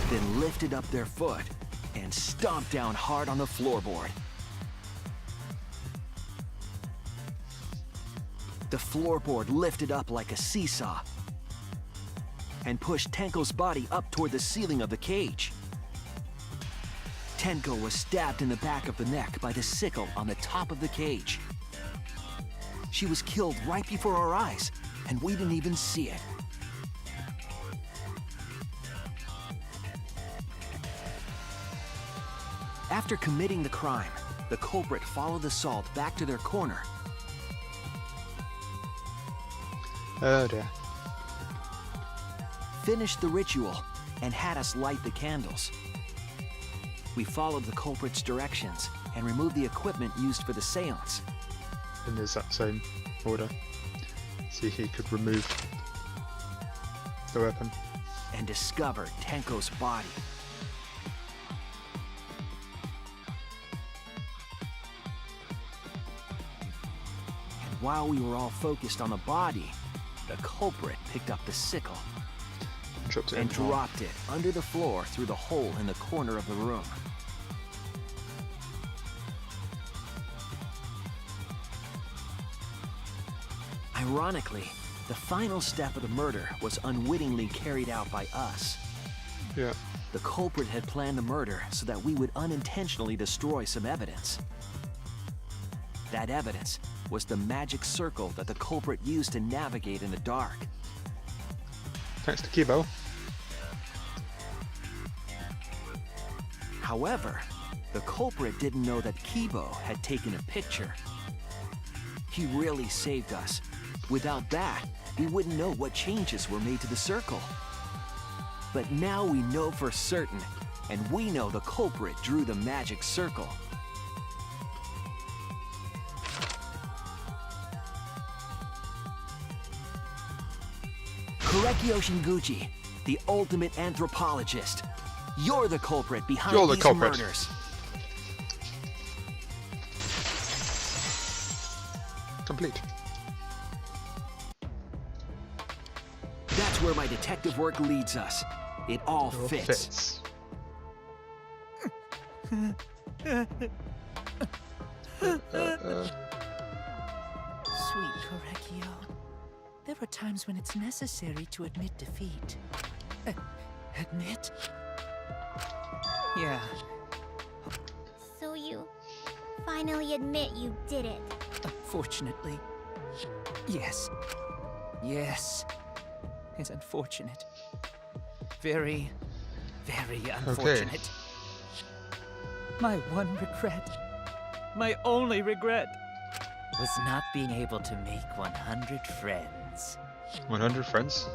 Then lifted up their foot and stomped down hard on the floorboard. The floorboard lifted up like a seesaw. and pushed Tenko's body up toward the ceiling of the cage. Tenko was stabbed in the back of the neck by the sickle on the top of the cage. She was killed right before our eyes, and we didn't even see it. After committing the crime, the culprit followed the salt back to their corner. Oh dear. Finished the ritual, and had us light the candles. We followed the culprit's directions and removed the equipment used for the seance. In the exact same order. See if he could remove the weapon. And discovered Tenko's body. And while we were all focused on the body, the culprit picked up the sickle and dropped it under the floor through the hole in the corner of the room. Ironically, the final step of the murder was unwittingly carried out by us. Yeah. The culprit had planned the murder so that we would unintentionally destroy some evidence. That evidence was the magic circle that the culprit used to navigate in the dark. Thanks to Kibo. However, the culprit didn't know that Kibo had taken a picture. He really saved us. Without that, we wouldn't know what changes were made to the circle. But now we know for certain, and we know the culprit drew the magic circle. Korekio Shinguchi, the ultimate anthropologist. You're the culprit behind these murders. Complete. That's where my detective work leads us. It all fits. Sweet Korekio, there are times when it's necessary to admit defeat. Admit? Yeah. So you finally admit you did it. Unfortunately. Yes. Yes. It's unfortunate. Very, very unfortunate. My one regret, my only regret, was not being able to make 100 friends. 100 friends?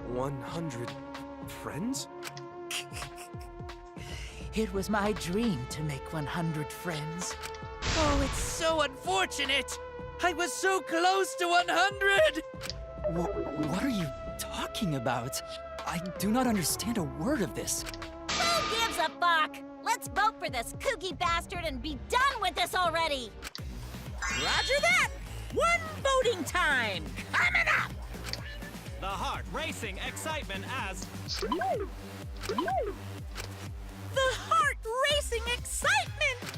100 friends? It was my dream to make 100 friends. Oh, it's so unfortunate! I was so close to 100! What are you talking about? I do not understand a word of this. Who gives a fuck? Let's vote for this kooky bastard and be done with this already! Roger that! One voting time coming up! The heart racing excitement as... The heart racing excitement!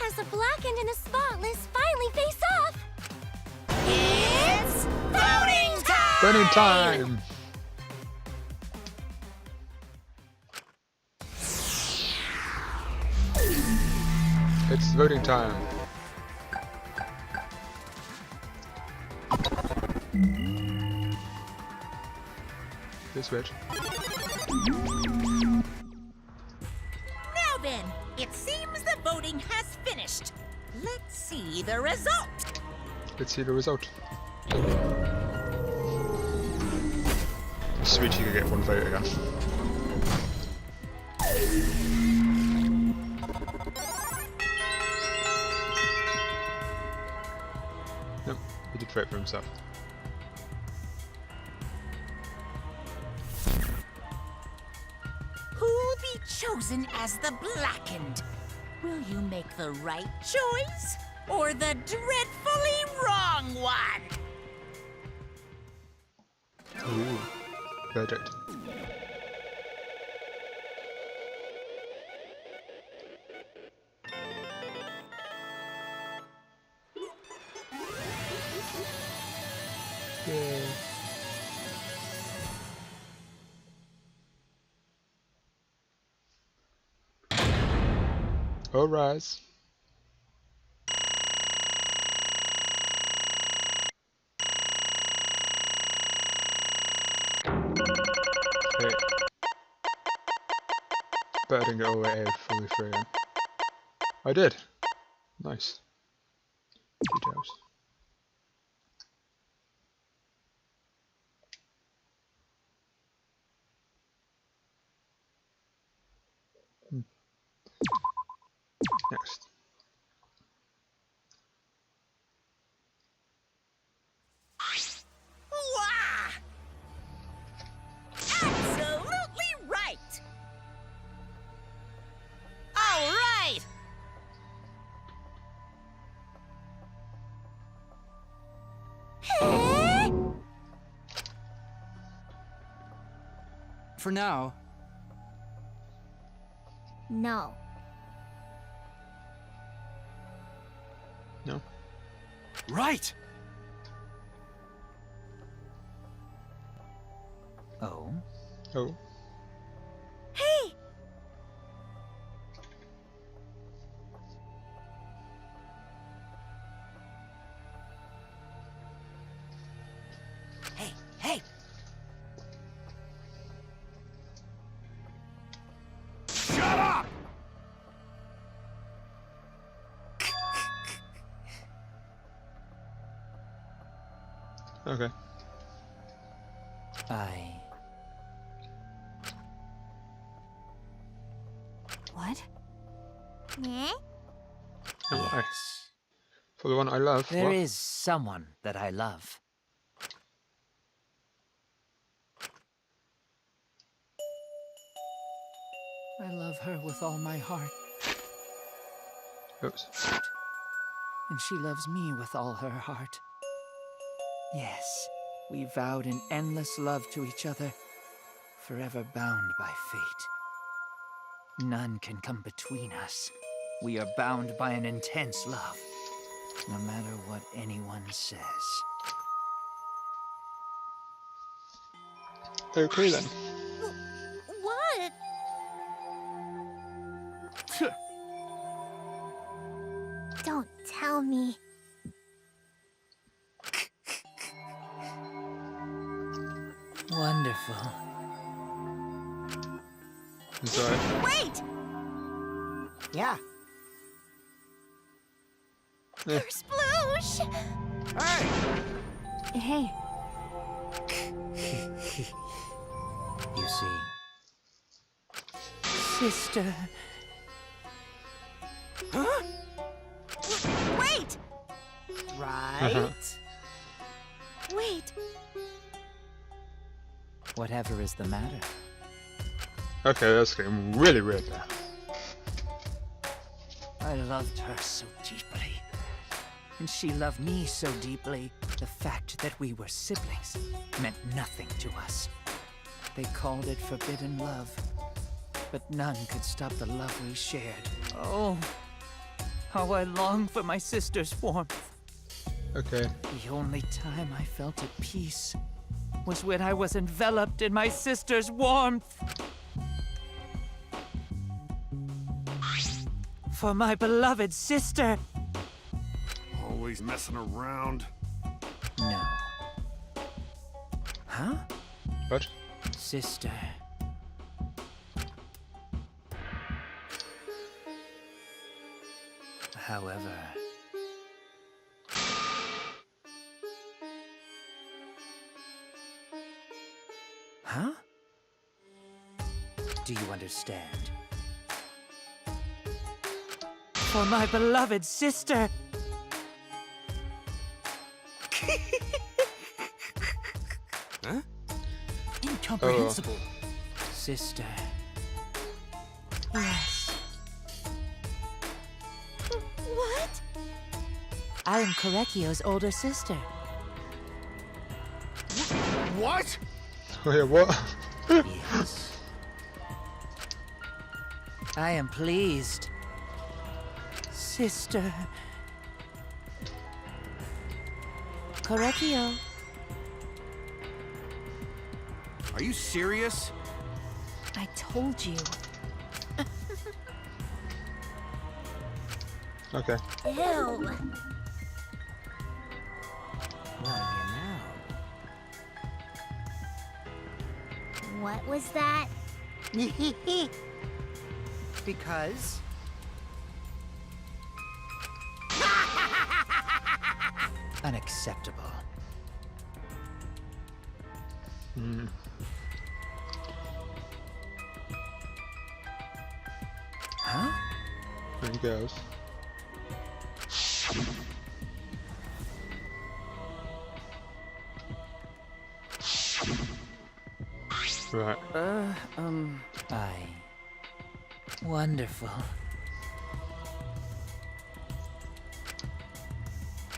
As the blackened and the spotless finally face off! It's voting time! Voting time! It's voting time. This way. Now then, it seems the voting has finished. Let's see the result. Let's see the result. Sweet, you could get one vote again. Nope, he did vote for himself. Who'll be chosen as the blackened? Will you make the right choice or the dreadfully wrong one? Ooh, verdict. Yay. All rise. Hey. Better than go away fully free again. I did. Nice. Details. Next. Wah! Absolutely right! All right! For now. No. No. Right! Oh? Oh. Hey! Hey, hey! Shut up! Okay. What? Meh? And why? Yes. For the one I love. There what? is someone that I love. I love her with all my heart, Oops. and she loves me with all her heart. Yes, we vowed an endless love to each other, forever bound by fate. None can come between us. We are bound by an intense love, no matter what anyone says. Okay then. What? Don't tell me. Wonderful. I'm sorry. Wait! Yeah. Eh. Sploosh! Hey! Hey, You see, sister. Wait! Right? Wait. Whatever is the matter? Okay, that's getting really weird now. I loved her so deeply. And she loved me so deeply. The fact that we were siblings meant nothing to us. They called it forbidden love. But none could stop the love we shared. Oh, how I long for my sister's warmth. Okay. The only time I felt at peace was when I was enveloped in my sister's warmth. For my beloved sister. Always messing around. No. Huh? What? Sister. However, huh? Do you understand? For my beloved sister. Huh? Incomprehensible. Sister. Yes. What? I am Korekio's older sister. What? Wait, what? Yes. I am pleased. Sister. Korekio. Are you serious? I told you. Okay. Ew. Well, you know. What was that? Because Unacceptable. Hmm. Huh? There he goes. Right. Wonderful.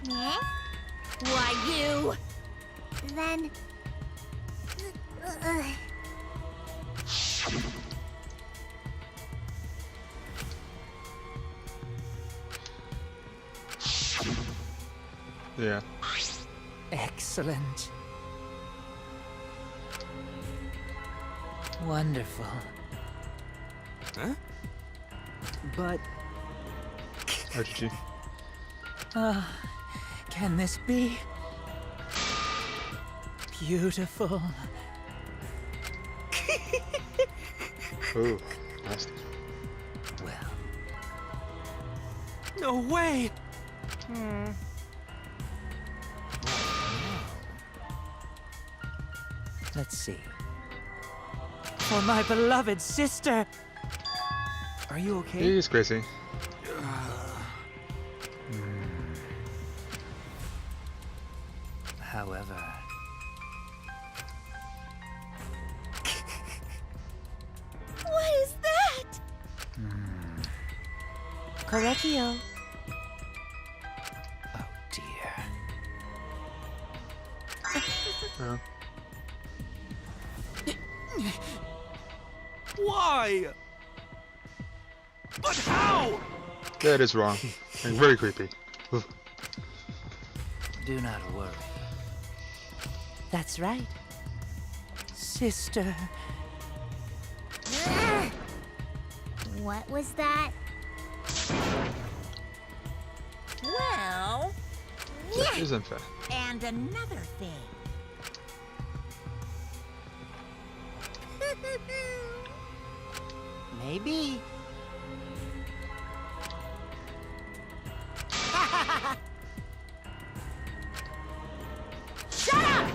Eh? Why, you? Then... Yeah. Excellent. Wonderful. Huh? But How did you? Can this be? Beautiful. Oh, nasty. Well, No way! let's see. For my beloved sister! are you okay? He's crazy. However, What is that? Correctio. Oh dear. Yeah. Why? But how? That is wrong. And very creepy. Oof. Do not worry. That's right. Sister. What was that? Well, That is unfair. and another thing. maybe. Shut up!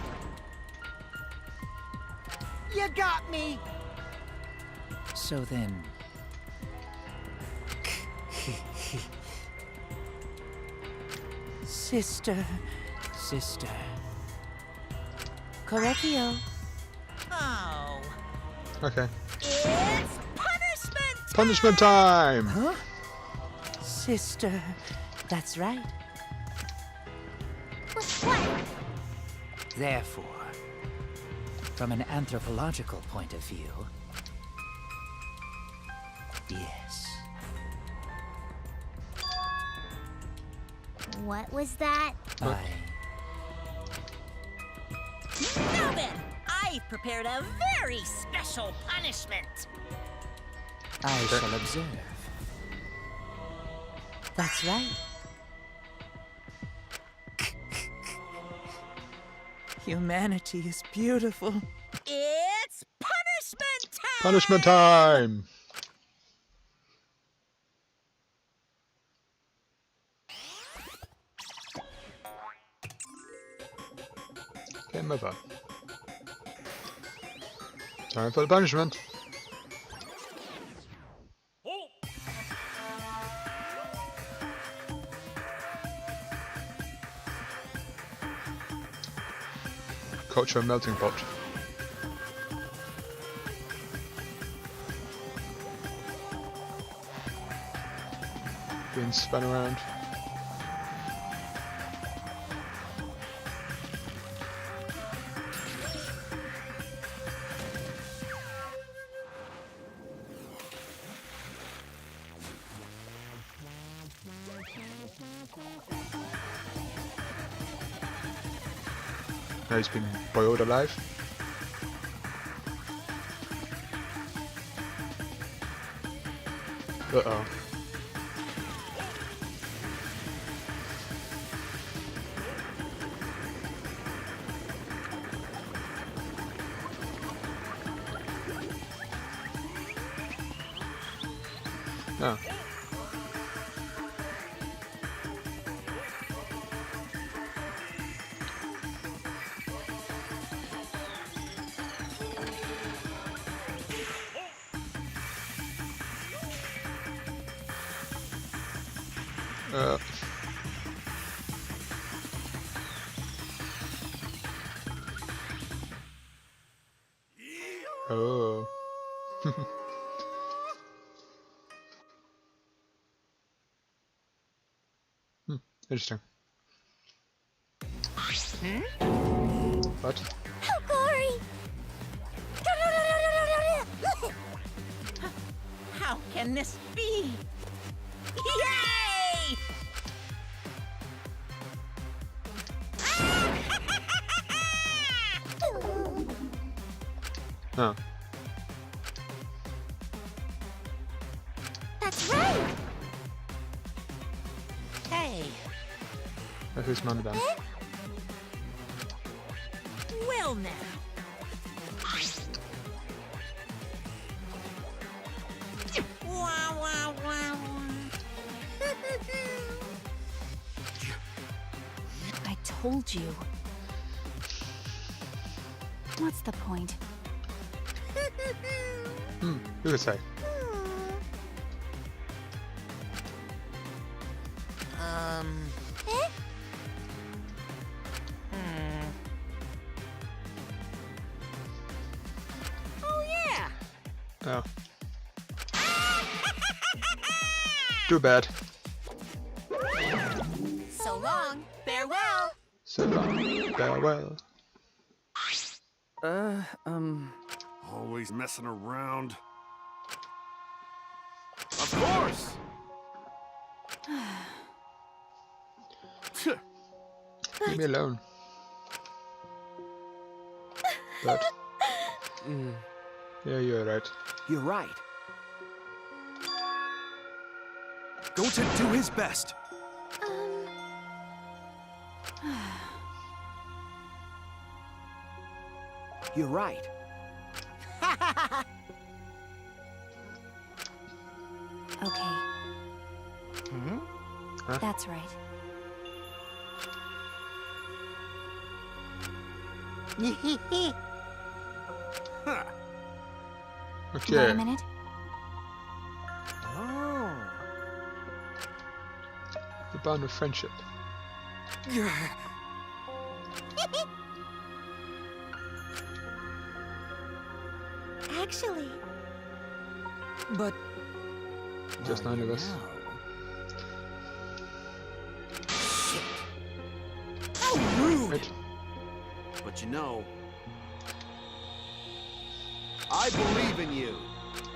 You got me. So then. Sister. Correctio. Oh, Okay. it's punishment time! Punishment time! Huh? Sister. That's right. What? Therefore, from an anthropological point of view, yes. What was that? Now then, I've prepared a very special punishment. I shall observe. That's right. Humanity is beautiful. It's punishment time! Punishment time! Game over. Time for the punishment. Culture melting pot. Being spun around. Now he's been boiled alive. Uh-oh. Oh. Oh. Interesting. What? Oh, glory! How can this be? Yay! Oh. That's right! Hey, Who's man then? well now. Wah, wah, wah, I told you. What's the point? Who could say? Oh yeah. Oh. Too bad. So long. Farewell. So long. Farewell. Always messing around. Of course! Leave me alone. But yeah, you're right. You're right. Going to do his best. You're right. Okay. Huh? That's right. Wait Okay. a minute. Oh. The bond of friendship. Actually, But Just 9 of us. Right. But you know, I believe in you.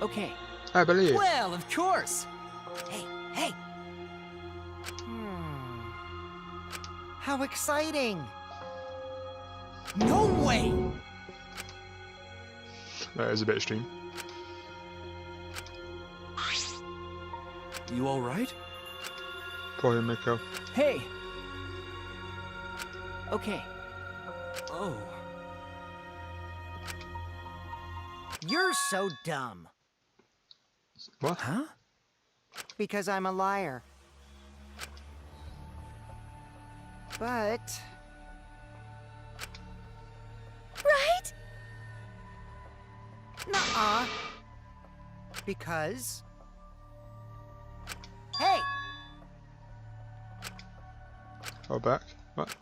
Okay. I believe. well, of course. Hey, hey! How exciting! No way. That is a bit extreme. You all right? Poor Himiko. Hey. Okay. Oh. You're so dumb. What? Huh? Because I'm a liar. But... right? nuh-uh. Because... Hey! Oh, back? What?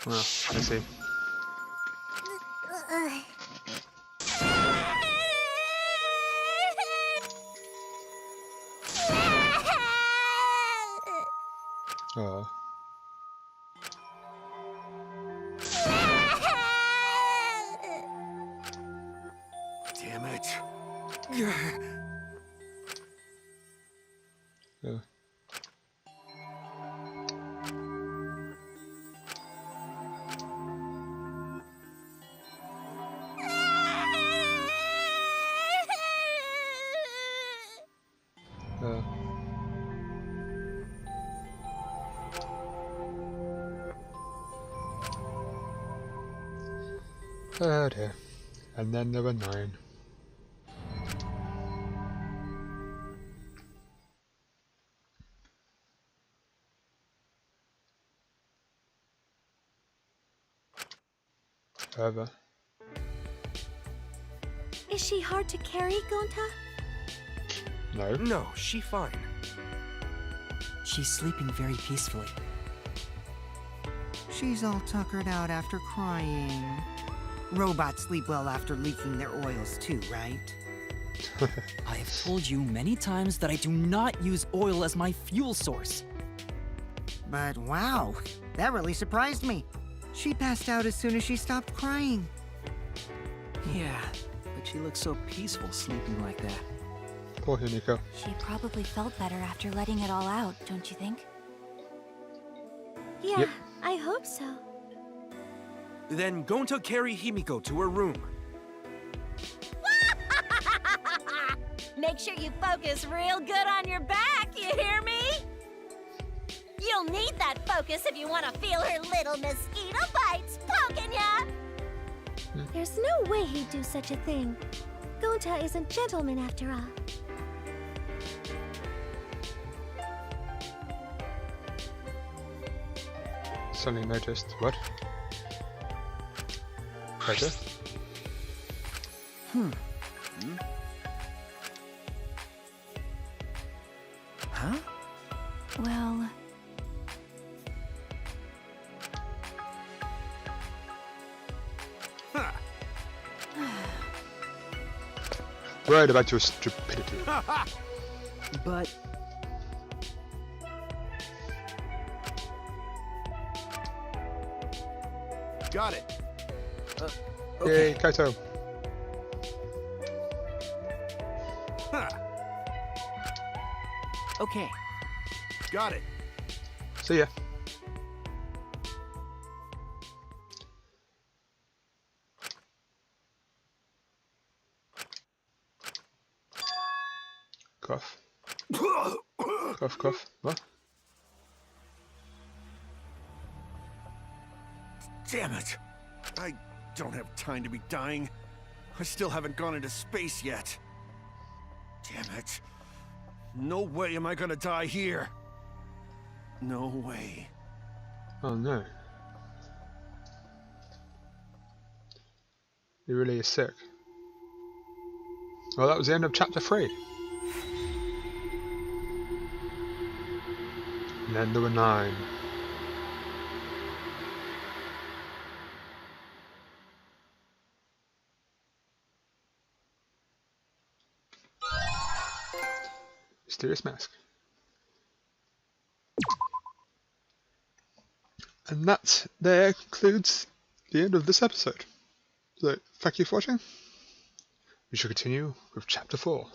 Well, I see. Oh. Damn it. Yeah. Oh dear. And then there were 9. However, Is she hard to carry, Gonta? no. No, she fine. She's sleeping very peacefully. She's all tuckered out after crying. Robots sleep well after leaking their oils too, right? I have told you many times that I do not use oil as my fuel source. But wow, that really surprised me. She passed out as soon as she stopped crying. Yeah, but she looks so peaceful sleeping like that. Poor Himiko. She probably felt better after letting it all out, don't you think? Yeah, Yep. I hope so. Then Gonta carry Himiko to her room. Make sure you focus real good on your back, you hear me? You'll need that focus if you want to feel her little mosquito bites poking ya! There's no way he'd do such a thing. Gonta is a gentleman after all. Suddenly noticed. What? Better? Huh? Well, Worried about your stupidity. But Got it. Yay, Kaito. okay. Got it. See ya. Cough. Cough, cough. What? Damn it. I don't have time to be dying. I still haven't gone into space yet. Damn it. No way am I gonna die here. No way. Oh no. He really is sick. Well, that was the end of chapter 3. And then there were 9. Mysterious mask. And that there concludes the end of this episode. So, thank you for watching. We shall continue with chapter 4.